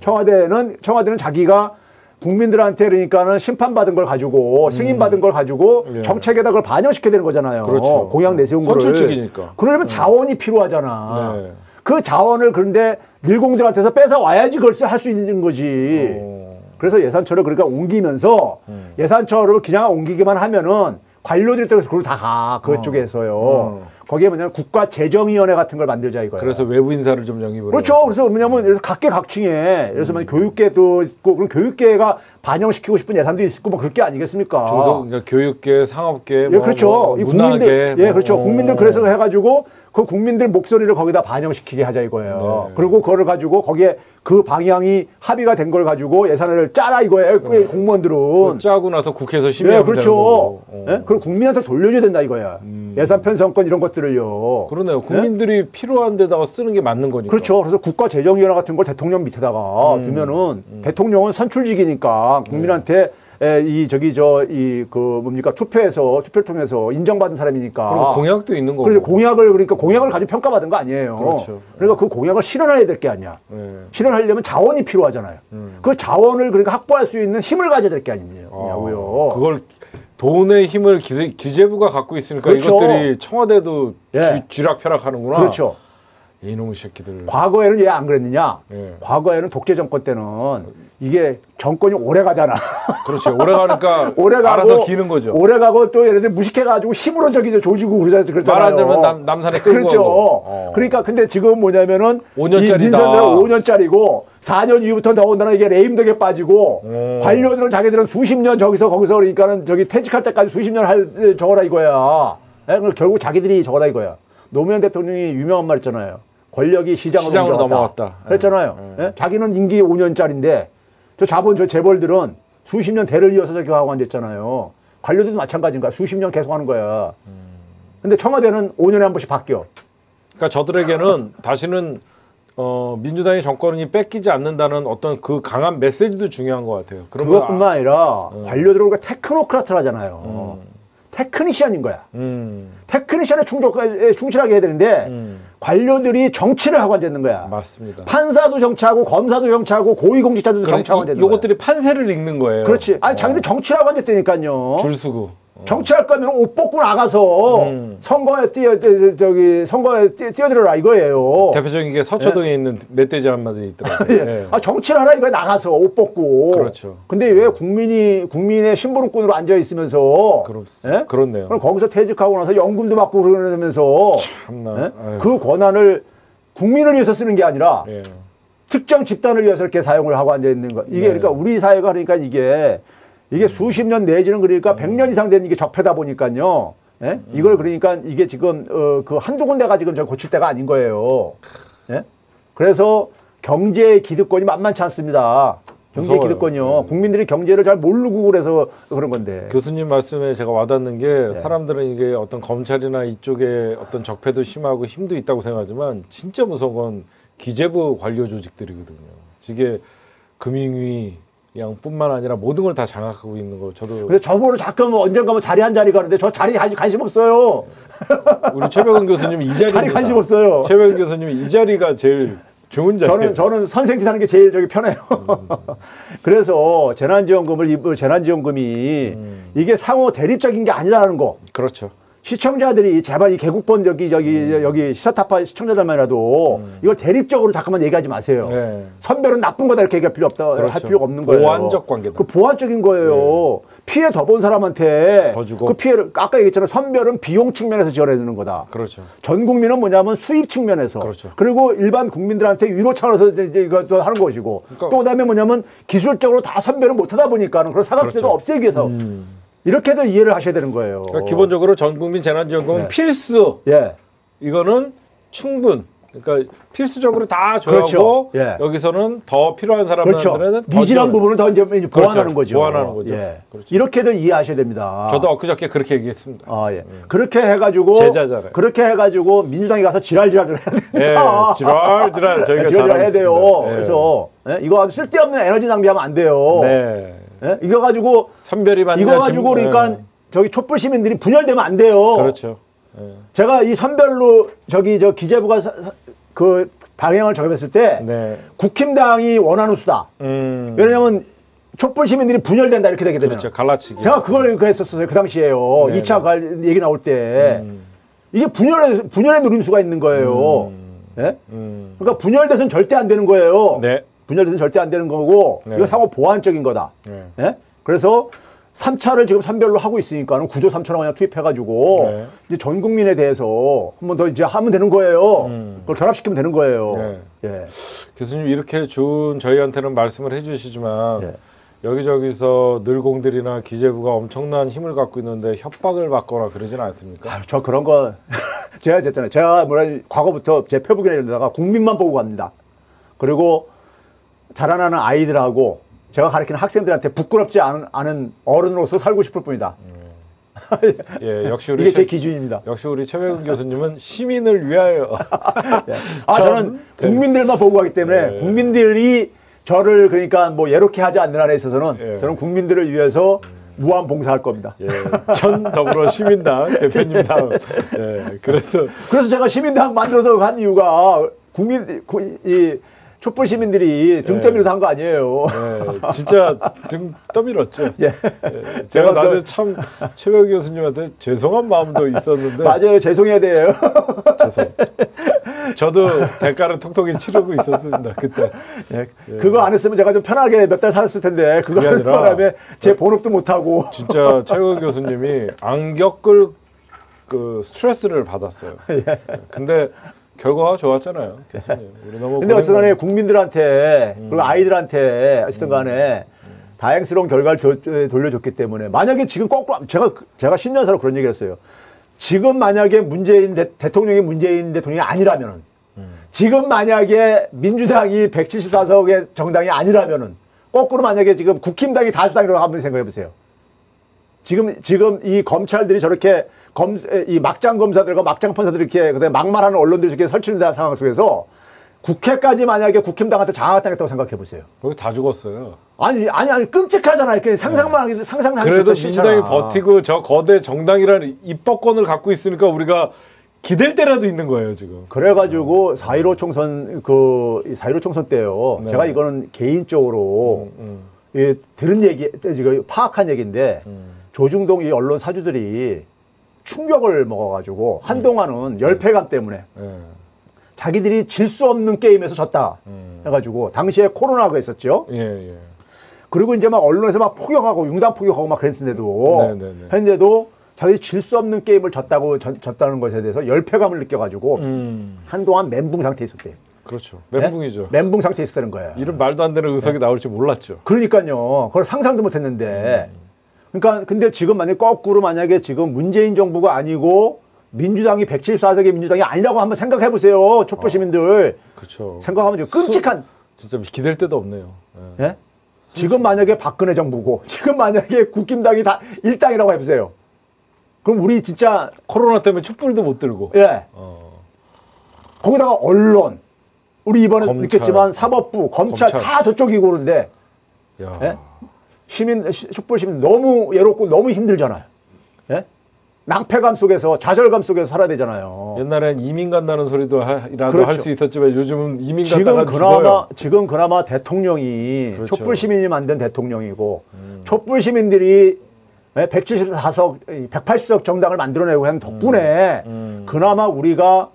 B: 청와대는 자기가 국민들한테 그러니까는 심판받은 걸 가지고 승인받은 걸 가지고 정책에다 그걸 반영시켜야 되는 거잖아요.
A: 그렇죠.
B: 공약 내세운 거를.
A: 선출직이니까.
B: 그러려면 자원이 필요하잖아. 그 자원을 그런데 늘공들한테서 뺏어 와야지 그걸 할 수 있는 거지. 그래서 예산처를 그러니까 옮기면서 예산처를 그냥 옮기기만 하면은 관료들이 또 그걸 다 가. 그쪽에서요. 거기에 뭐냐면 국가재정위원회 같은 걸 만들자 이거예요.
A: 그래서 외부 인사를 좀 영입을.
B: 그렇죠. 그래서 뭐냐면 각계각층에 그래서 교육계도 있고 그럼 교육계가 반영시키고 싶은 예산도 있고 뭐 그럴 게 아니겠습니까?
A: 그러니까 교육계, 상업계,
B: 그렇죠.
A: 문화계,
B: 그렇죠. 국민들 그래서 해가지고 그 국민들 목소리를 거기다 반영시키게 하자 이거예요. 그리고 그거를 가지고 거기에 그 방향이 합의가 된 걸 가지고 예산을 짜라 이거예요. 공무원들은.
A: 짜고 나서 국회에서 심의하면
B: 그렇죠.
A: 되는 거고.
B: 그걸 국민한테 돌려줘야 된다 이거야. 예산 편성권 이런 것들을요.
A: 그러네요. 국민들이 필요한 데다가 쓰는 게 맞는 거니까.
B: 그렇죠. 그래서 국가재정위원회 같은 걸 대통령 밑에다가 두면은 대통령은 선출직이니까 국민한테 투표를 통해서 인정받은 사람이니까.
A: 그리고 공약도 있는 거고.
B: 그래서 공약을 가지고 평가받은 거 아니에요.
A: 그렇죠.
B: 그러니까 그 공약을 실현해야 될 게 아니야. 실현하려면 자원이 필요하잖아요. 그 자원을 그러니까 확보할 수 있는 힘을 가져야 될 게 아니냐고요.
A: 그걸 돈의 힘을 기재부가 갖고 있으니까
B: 그렇죠.
A: 이것들이 청와대도 쥐락펴락하는구나.
B: 그렇죠.
A: 이놈의 새끼들.
B: 과거에는 얘 안 그랬느냐? 과거에는 독재 정권 때는 이게 정권이 오래 가잖아.
A: 그렇지. 오래 가니까
B: 오래 가고,
A: 알아서 기는 거죠.
B: 오래 가고 또 얘네들 무식해가지고 힘으로 조지고 그러잖아요.
A: 말 안 들으면 남산에 끌고
B: 그렇죠.
A: 가고.
B: 그러니까 근데 지금 뭐냐면은
A: 5년짜리다.
B: 이 민선들은 5년짜리고 4년 이후부터 더군다나 이게 레임덕에 빠지고 관료들은 자기들은 수십 년 거기서 그러니까는 저기 퇴직할 때까지 수십 년 할 저거라 이거야. 결국 자기들이 저거라 이거야. 노무현 대통령이 유명한 말 있잖아요. 권력이 시장으로
A: 넘어갔다.
B: 그랬잖아요. 자기는 임기 5년짜리인데 저 재벌들은 수십 년 대를 이어서 저기 하고 앉았잖아요. 관료들도 마찬가지인 거야. 수십 년 계속 하는 거야. 근데 청와대는 5년에 한 번씩 바뀌어.
A: 그러니까 저들에게는 다시는 민주당의 정권이 뺏기지 않는다는 어떤 그 강한 메시지도 중요한 것 같아요.
B: 그것뿐만 아니라 관료들은 우리가 테크노크라트를 하잖아요. 테크니션인 거야. 테크니션에 충실하게 해야 되는데 관료들이 정치를 하고 앉아 있는 거야.
A: 맞습니다.
B: 판사도 정치하고 검사도 정치하고 고위공직자도 정치하고 앉아 있는 거야.
A: 요것들이 판세를 읽는 거예요.
B: 그렇지. 아니 자기들 정치를 하고 앉았다니까요.
A: 줄 서고.
B: 정치할 거면 옷 벗고 나가서 선거에 뛰어들어라 이거예요.
A: 대표적인 게 서초동에 있는 멧돼지 한 마리 있더라고요.
B: 예. 아, 정치를 하라 이거에 나가서 옷 벗고.
A: 그렇죠.
B: 근데 왜 국민의 심부름꾼으로 앉아 있으면서 예?
A: 그렇네요.
B: 그럼 거기서 퇴직하고 나서 연금도 받고 그러면서
A: 참나.
B: 예? 그 권한을 국민을 위해서 쓰는 게 아니라
A: 예.
B: 특정 집단을 위해서 이렇게 사용을 하고 앉아 있는 거. 이게 그러니까 우리 사회가 그러니까 이게 수십 년 내지는 그러니까 100년 이상 된 이게 적폐다 보니까요. 예? 이걸 그러니까 이게 지금 그 한두 군데가 지금 저 고칠 때가 아닌 거예요. 예? 그래서 경제의 기득권이 만만치 않습니다. 경제의 기득권이요. 국민들이 경제를 잘 모르고 그래서 그런 건데.
A: 교수님 말씀에 제가 와닿는 게 사람들은 이게 어떤 검찰이나 이쪽에 어떤 적폐도 심하고 힘도 있다고 생각하지만 진짜 무서운 건 기재부 관료 조직들이거든요. 이게 금융위 양뿐만 아니라 모든 걸 다 장악하고 있는 거 저도.
B: 근데 저보고 자꾸 언젠가 자리 한 자리 가는데 저 자리 관심 없어요.
A: 우리 최백은 교수님 이 자리.
B: 자리 관심 없어요.
A: 최백은 교수님 이 자리가 제일 좋은 자리예요.
B: 저는 선생짓 하는 게 제일 편해요. 그래서 재난지원금이 이게 상호 대립적인 게 아니라는 거.
A: 그렇죠.
B: 시청자들이 제발 이 개국본 여기 시사타파 시청자들만이라도 이걸 대립적으로 잠깐만 얘기하지 마세요.
A: 네.
B: 선별은 나쁜 거다 이렇게 얘기할 필요 없다.
A: 그렇죠.
B: 할 필요가 없는 거예요.
A: 보완적 관계다.
B: 그 보완적인 거예요. 피해 더 본 사람한테
A: 더 주고.
B: 그 피해를 아까 얘기했잖아요. 선별은 비용 측면에서 지원해 주는 거다.
A: 그렇죠.
B: 전 국민은 뭐냐면 수입 측면에서.
A: 그렇죠.
B: 그리고 일반 국민들한테 위로 차원에서 이제 이것도 하는 것이고.
A: 그러니까.
B: 또 그다음에 뭐냐면 기술적으로 다 선별을 못 하다 보니까는 그런 사각지대도
A: 그렇죠.
B: 없애기 위해서. 이렇게들 이해를 하셔야 되는 거예요.
A: 그러니까 기본적으로 전 국민 재난지원금은
B: 네.
A: 필수.
B: 예.
A: 이거는 충분. 그러니까 필수적으로 다 줘야
B: 그렇죠.
A: 하고
B: 예.
A: 여기서는 더 필요한
B: 그렇죠.
A: 사람들한테는
B: 미진한 부분을 더 이제 보완하는
A: 그렇죠.
B: 거죠.
A: 보완하는 거죠.
B: 예.
A: 그렇죠.
B: 이렇게들 이해하셔야 됩니다.
A: 저도 엊그저께 그렇게 얘기했습니다.
B: 아, 예. 그렇게 해가지고
A: 제자잖아요.
B: 그렇게 해가지고 민주당에 가서 지랄지랄을 해야 돼요.
A: 예, 지랄지랄 저희가
B: 지랄지랄 해야 돼요.
A: 예.
B: 그래서 예? 이거 아주 쓸데없는 에너지 낭비하면 안 돼요.
A: 네.
B: 예? 이거 가지고
A: 선별이 맞냐
B: 이거 가지고 그러니까 저기 촛불 시민들이 분열되면 안 돼요.
A: 그렇죠. 예.
B: 제가 이 선별로 저 기재부가 그 방향을 정했을 때
A: 네.
B: 국힘당이 원하는 수다. 왜냐하면 촛불 시민들이 분열된다 이렇게 되게 되면.
A: 그렇죠. 갈라치기.
B: 제가 그걸 했었어요. 그 당시에요.
A: 네,
B: 2차 얘기 나올 때. 이게 분열의 누림수가 있는 거예요. 예? 그러니까 분열돼서는 절대 안 되는 거예요.
A: 네.
B: 분열돼서는 절대 안 되는 거고
A: 네.
B: 이거 상호 보완적인 거다.
A: 네.
B: 예? 그래서 3차를 지금 선별로 하고 있으니까는 9조 3천억 원이나 투입해가지고
A: 네.
B: 이제 전 국민에 대해서 한 번 더 이제 하면 되는 거예요. 그걸 결합시키면 되는 거예요.
A: 네.
B: 예.
A: 교수님 이렇게 좋은 저희한테는 말씀을 해주시지만
B: 예.
A: 여기저기서 늘공들이나 기재부가 엄청난 힘을 갖고 있는데 협박을 받거나 그러지는 않습니까?
B: 아유, 저 그런 거 제가 했잖아요. 제가 과거부터 제 페북이나 이런 데다가 국민만 보고 갑니다. 그리고 자라나는 아이들하고 제가 가르치는 학생들한테 부끄럽지 않은 어른으로서 살고 싶을 뿐이다.
A: 예, 역시 우리
B: 이게 제 기준입니다.
A: 역시 우리 최백은 교수님은 시민을 위하여.
B: 예. 저는 국민들만 보고 가기 때문에 국민들이 저를 그러니까 뭐 예롭게 하지 않는 한에 있어서는 저는 국민들을 위해서 무한 봉사할 겁니다.
A: 예, 전 더불어 시민당 대표님당. 예,
B: 그래서 제가 시민당 만들어서 한 이유가 이 촛불 시민들이 등 떠밀어서 한 거 아니에요.
A: 예, 진짜 등 떠밀었죠.
B: 예.
A: 예, 제가 나중에 참 최백은 교수님한테 죄송한 마음도 있었는데.
B: 맞아요. 죄송해야 돼요.
A: 죄송. 저도 대가를 톡톡히 치르고 있었습니다. 그때.
B: 예. 그거 안 했으면 제가 좀 편하게 몇 달 살았을 텐데 그거 하는 바람에 제 본업도 못 하고.
A: 진짜 최백은 교수님이 안 겪을 그 스트레스를 받았어요.
B: 예.
A: 근데 결과가 좋았잖아요, 교수님. 우리 너무.
B: 근데 어쨌든 간에 국민들한테 그리고 아이들한테 어쨌든 간에 다행스러운 결과를 돌려줬기 때문에 만약에 지금 거꾸로 제가 신년사로 그런 얘기를 했어요. 지금 만약에 대통령이 문재인 대통령이 아니라면은 지금 만약에 민주당이 174석의 정당이 아니라면은 거꾸로 만약에 지금 국힘당이 다수당이라고 한번 생각해 보세요. 지금 이 검찰들이 저렇게 이 막장 검사들과 막장 판사들이 이렇게 그다음에 막말하는 언론들이 이렇게 설치는 상황 속에서 국회까지 만약에 국힘당한테 장악당했다고 생각해 보세요.
A: 거기 다 죽었어요.
B: 아니 끔찍하잖아요. 그냥 상상하기
A: 그래도
B: 싫잖아.
A: 민주당이 버티고 저 거대 정당이라는 입법권을 갖고 있으니까 우리가 기댈 때라도 있는 거예요 지금.
B: 그래가지고 4.15 총선 4.15 총선 때요.
A: 네.
B: 제가 이거는 개인적으로 예, 들은 얘기, 지금 파악한 얘기인데 조중동 이 언론 사주들이 충격을 먹어가지고 한동안은 열패감 때문에 자기들이 질 수 없는 게임에서 졌다 해가지고 당시에 코로나가 있었죠.
A: 예.
B: 그리고 이제 막 언론에서 막 폭격하고 융단 폭격하고 막 그랬는데도 했는데도 자기 질 수 없는 게임을 졌다는 것에 대해서 열패감을 느껴가지고 한동안 멘붕 상태에 있었대요.
A: 그렇죠. 멘붕이죠.
B: 네? 멘붕 상태에 있었다는 거예요.
A: 이런 말도 안 되는 의석이 나올지 몰랐죠.
B: 그러니까요. 그걸 상상도 못했는데. 그러니까 근데 지금 거꾸로 만약에 지금 문재인 정부가 아니고 민주당이 174석의 민주당이 아니라고 한번 생각해 보세요. 촛불 시민들.
A: 그렇죠.
B: 생각하면 좀 끔찍한.
A: 진짜 기댈 데도 없네요.
B: 예? 지금 만약에 박근혜 정부고 지금 만약에 국힘당이 다 일당이라고 해보세요. 그럼 우리 진짜
A: 코로나 때문에 촛불도 못 들고.
B: 예. 거기다가 언론 우리 이번에
A: 검찰,
B: 느꼈지만 사법부, 검찰 다 저쪽이고 그러는데
A: 야.
B: 예? 촛불 시민 너무 외롭고 너무 힘들잖아요. 예? 낭패감 속에서 좌절감 속에서 살아야 되잖아요.
A: 옛날엔 이민 간다는 소리도
B: 그렇죠.
A: 할 수 있었지만 요즘은 이민 갔다가 죽어요.
B: 지금 그나마 대통령이
A: 그렇죠.
B: 촛불 시민이 만든 대통령이고 촛불 시민들이 174석, 180석 정당을 만들어내고 한 덕분에 그나마 우리가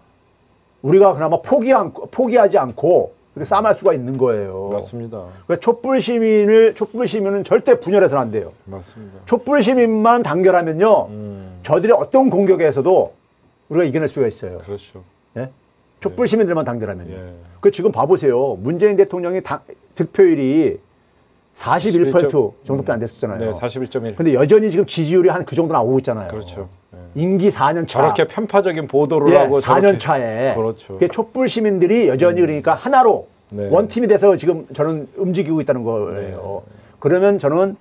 B: 그나마 포기하지 않고 이렇게 싸움할 수가 있는 거예요.
A: 맞습니다.
B: 촛불 시민은 절대 분열해서는 안 돼요.
A: 맞습니다.
B: 촛불 시민만 단결하면요, 저들이 어떤 공격에서도 우리가 이겨낼 수가 있어요.
A: 그렇죠.
B: 예? 촛불 시민들만 단결하면요.
A: 예.
B: 그 지금 봐보세요. 문재인 대통령이 득표율이 41% 정도밖에 안 됐었잖아요.
A: 네, 41.1.
B: 근데 여전히 지금 지지율이 한 그 정도 나오고 있잖아요.
A: 그렇죠.
B: 임기 4년 차.
A: 저렇게 편파적인 보도를 하고
B: 4년 차에.
A: 그렇죠.
B: 촛불 시민들이 여전히 그러니까 하나로
A: 네.
B: 원팀이 돼서 지금 저는 움직이고 있다는 거예요. 그러면 저는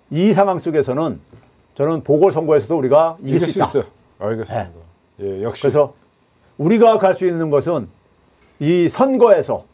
B: 이 상황 속에서는 저는 보궐선거에서도 우리가 이길 수 있다.
A: 있어요. 알겠습니다. 예, 역시.
B: 그래서 우리가 갈 수 있는 것은 이 선거에서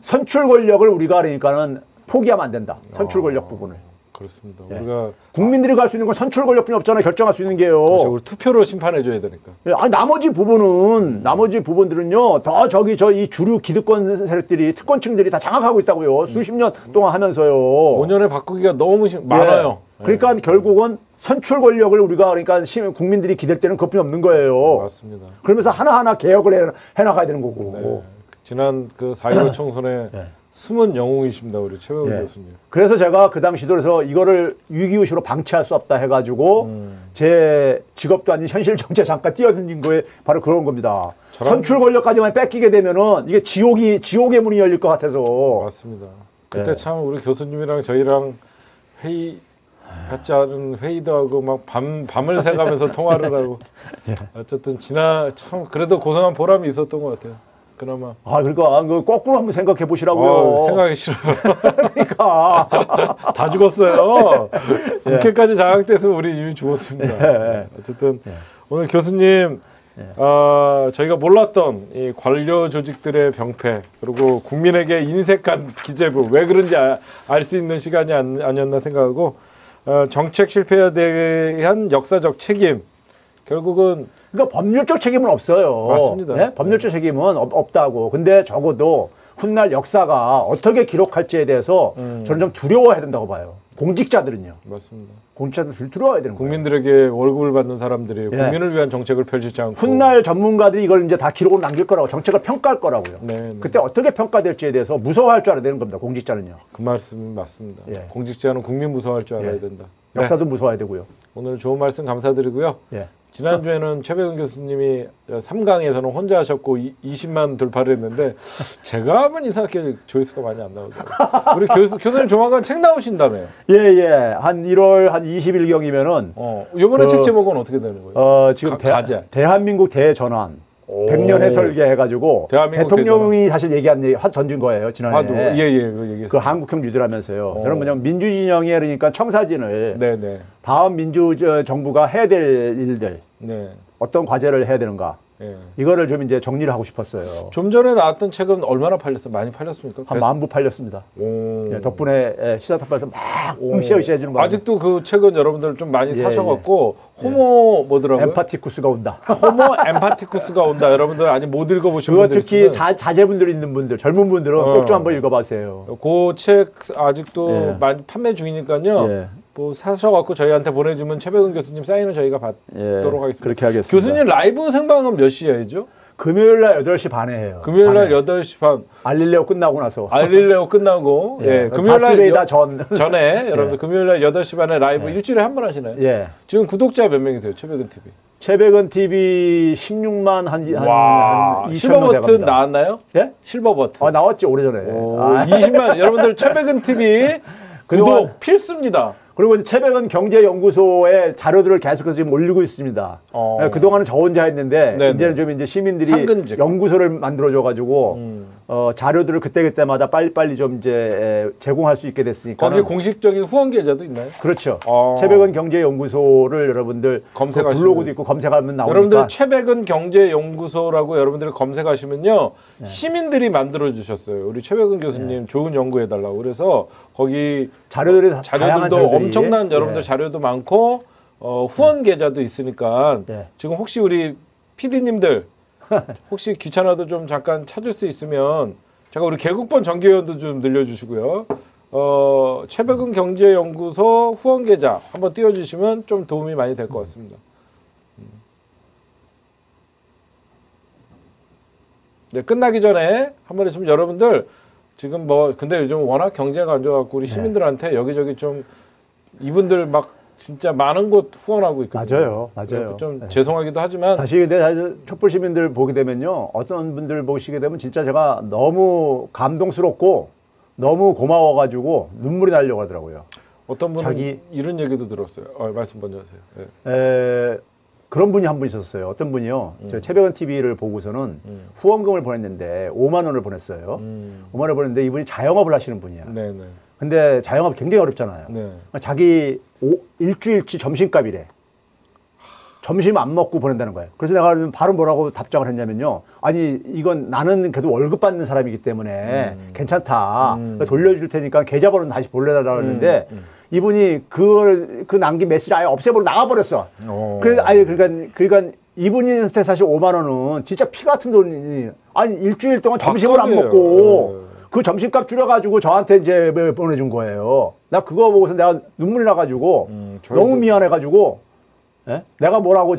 B: 선출 권력을 우리가 그러니까는 포기하면 안 된다. 선출 권력 부분을.
A: 그렇습니다.
B: 예.
A: 우리가
B: 국민들이 갈 수 있는 건 선출 권력뿐이 없잖아요. 결정할 수 있는 게요.
A: 그렇죠. 우리 투표로 심판해 줘야 되니까.
B: 예, 아니, 나머지 부분들은요. 더 이 주류 기득권 세력들이 특권층들이 다 장악하고 있다고요. 수십 년 동안 하면서요.
A: 5년에 바꾸기가 너무 많아요.
B: 그러니까 결국은 선출 권력을 우리가 그러니까 국민들이 기댈 때는 그것뿐이 없는 거예요.
A: 맞습니다.
B: 그러면서 하나하나 개혁을 해나가야 되는 거고.
A: 네. 지난 그 4.15 총선에 숨은 영웅이십니다, 우리 최백운 교수님.
B: 그래서 제가 그 당시도 그래서 이거를 위기의식으로 방치할 수 없다 해가지고 제 직업도 아닌 현실 정치에 잠깐 뛰어든 거에 바로 그런 겁니다. 선출 권력까지만 뺏기게 되면은 이게 지옥의 문이 열릴 것 같아서.
A: 맞습니다. 그때 참 우리 교수님이랑 저희랑 회의 같지 않은 회의도 하고 막 밤을 새가면서 통화를 하고 어쨌든 참 그래도 고생한 보람이 있었던 것 같아요. 그나마.
B: 그러니까 거꾸로 한번 생각해 보시라고요.
A: 생각이 싫어요.
B: 그러니까
A: 다 죽었어요. 국회까지 장악돼서 우리 이미 죽었습니다. 어쨌든 오늘 교수님 저희가 몰랐던 이 관료 조직들의 병폐 그리고 국민에게 인색한 기재부 왜 그런지 알 수 있는 시간이 아니었나 생각하고 정책 실패에 대한 역사적 책임 결국은
B: 그러니까 법률적 책임은 없어요.
A: 맞습니다.
B: 네? 법률적 책임은 없다고. 근데 적어도 훗날 역사가 어떻게 기록할지에 대해서 저는 좀 두려워해야 된다고 봐요. 공직자들은요.
A: 맞습니다.
B: 공직자들 두려워해야 되는 거예요.
A: 국민들에게 월급을 받는 사람들이 국민을 위한 정책을 펼치지 않고
B: 훗날 전문가들이 이걸 이제 다 기록으로 남길 거라고 정책을 평가할 거라고요. 그때 어떻게 평가될지에 대해서 무서워할 줄 알아야 되는 겁니다. 공직자는요.
A: 그 말씀 맞습니다. 공직자는 국민 무서워할 줄 알아야 된다.
B: 역사도 무서워야 되고요.
A: 오늘 좋은 말씀 감사드리고요. 지난주에는 최백운 교수님이 3강에서는 혼자 하셨고 20만 돌파를 했는데 제가 하면 이상하게 조회수가 많이 안 나오더라고요. 우리 교수님 조만간 책 나오신다며요.
B: 한 1월 한 20일경이면은
A: 이번에 책 제목은 어떻게 되는 거예요?
B: 지금 대한민국 대전환 100년 해설계 해가지고 대통령이 사실 얘기한 얘기 던진 거예요. 지난해. 그 한국형 뉴딜하면서요. 저는 뭐냐면 민주진영에 그러니까 청사진을 다음 민주 정부가 해야 될 일들 어떤 과제를 해야 되는가
A: 예.
B: 이거를 좀 이제 정리를 하고 싶었어요.
A: 좀 전에 나왔던 책은 얼마나 팔렸어요? 많이 팔렸습니까?
B: 한 10,000부 팔렸습니다. 예, 덕분에 시사탑에서 막 으쌰으쌰 해주는 거예요.
A: 아직도 그 책은 여러분들 좀 많이 사셔갖고 호모 뭐더라고요?
B: 엠파티쿠스가 온다.
A: 호모 엠파티쿠스가 온다. 여러분들 아직 못 읽어보신 분들
B: 특히
A: 있으면
B: 자제분들 있는 분들, 젊은 분들은 꼭 좀 한번 읽어보세요.
A: 그 책 아직도 많이 판매 중이니까요. 뭐 사셔갖고 저희한테 보내주면 최백은 교수님 사인을 저희가 받도록 하겠습니다.
B: 그렇게 하겠습니다.
A: 교수님 라이브 생방은 몇 시에 해죠?
B: 금요일 날 8시 반에 해요.
A: 금요일 날 8시 반.
B: 알릴레오 끝나고 나서.
A: 알릴레오 끝나고. 금요일 날 전에 여러분들 금요일 날 8시 반에 라이브 일주일에 한 번 하시나요?
B: 예.
A: 지금 구독자 몇 명이세요? 최백은 TV.
B: 최백은 TV 16만 한 2천
A: 실버 버튼 나왔나요?
B: 예?
A: 실버 버튼.
B: 나왔지 오래전에.
A: 20만 여러분들 최백은 TV 구독 필수입니다.
B: 그리고 이제 최백은 경제연구소의 자료들을 계속해서 지금 올리고 있습니다. 그동안은 저 혼자 했는데 이제는 좀 이제 시민들이
A: 상근직.
B: 연구소를 만들어줘가지고 자료들을 그때그때마다 빨리빨리 좀 이제 제공할 수 있게 됐으니까.
A: 거기 공식적인 후원 계좌도 있나요?
B: 그렇죠. 최백은 경제연구소를 여러분들
A: 검색하시면
B: 블로그도 있고 검색하면 나오니까.
A: 여러분들 최백은 경제연구소라고 여러분들이 검색하시면요 시민들이 만들어 주셨어요. 우리 최백은 교수님 좋은 연구해달라고. 그래서 거기 자료들도 엄청난 여러분들 자료도 많고 후원 계좌도 있으니까 지금 혹시 우리 PD님들 혹시 귀찮아도 좀 잠깐 찾을 수 있으면 제가 우리 개국본 정기회원도 좀 늘려주시고요. 최백은 경제연구소 후원 계좌 한번 띄워주시면 좀 도움이 많이 될 것 같습니다. 네, 끝나기 전에 한 번에 좀 여러분들 지금 뭐 근데 요즘 워낙 경제가 안 좋아갖고 우리 시민들한테 여기저기 좀 이분들 막 진짜 많은 곳 후원하고 있거든요.
B: 맞아요.
A: 좀 죄송하기도 하지만
B: 다시 근데 촛불 시민들 보게 되면요 어떤 분들 보시게 되면 진짜 제가 너무 감동스럽고 너무 고마워가지고 눈물이 나려고 하더라고요.
A: 어떤 분은 이런 얘기도 들었어요. 말씀 먼저 하세요.
B: 그런 분이 한 분 있었어요. 어떤 분이요. 저 최백은 TV를 보고서는 후원금을 보냈는데 5만 원을 보냈어요. 5만 원을 보냈는데 이분이 자영업을 하시는 분이야.
A: 네네.
B: 근데 자영업 굉장히 어렵잖아요.
A: 네.
B: 자기 일주일치 점심값이래. 점심 안 먹고 보낸다는 거예요. 그래서 내가 바로 뭐라고 답장을 했냐면요. 아니 이건 나는 그래도 월급 받는 사람이기 때문에 괜찮다. 돌려줄 테니까 계좌번호는 다시 보내달라고 했는데 이분이 그 남긴 메시지를 아예 없애버리고 나가버렸어. 그러니까 이분한테 사실 5만 원은 진짜 피 같은 돈이 아니 일주일 동안 점심을 안 먹고 그 점심값 줄여가지고 저한테 이제 보내준 거예요. 나 그거 보고서 내가 눈물이 나가지고 너무 미안해가지고 내가 뭐라고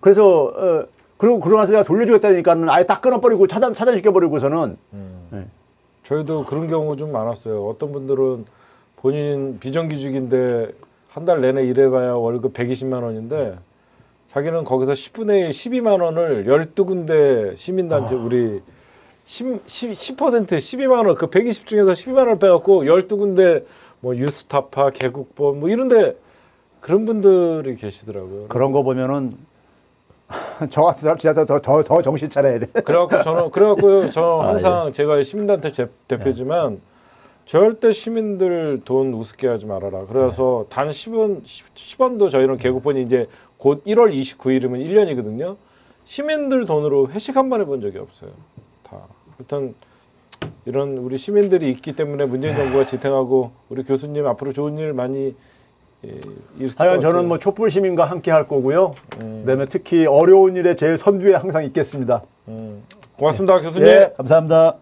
B: 그래서 그러고 나서 내가 돌려주겠다니까는 아예 딱 끊어버리고 차단시켜버리고서는
A: 저희도 그런 경우 좀 많았어요. 어떤 분들은 본인 비정규직인데 한 달 내내 일해봐야 월급 120만 원인데 자기는 거기서 10분의 1, 12만 원을 12군데 시민단체 우리 10% 12만 원, 그 120 중에서 12만 원을 빼갖고 12군데 뭐 유스타파, 개국본 뭐 이런데 그런 분들이 계시더라고요.
B: 그런 거 보면은 저 같은 사람 진짜 더 정신 차려야 돼.
A: 그래갖고요. 저는 항상 제가 시민단체 대표지만 절대 시민들 돈 우습게 하지 말아라. 그래서 단 10원도 저희는 개국본이 이제 곧 1월 29일이면 1년이거든요. 시민들 돈으로 회식 한 번 해본 적이 없어요. 다. 하여튼 이런 우리 시민들이 있기 때문에 문재인 정부가 지탱하고 우리 교수님 앞으로 좋은 일 많이
B: 하여간 저는 뭐 촛불 시민과 함께 할 거고요. 그다음에 특히 어려운 일에 제일 선두에 항상 있겠습니다.
A: 고맙습니다, 교수님.
B: 예, 감사합니다.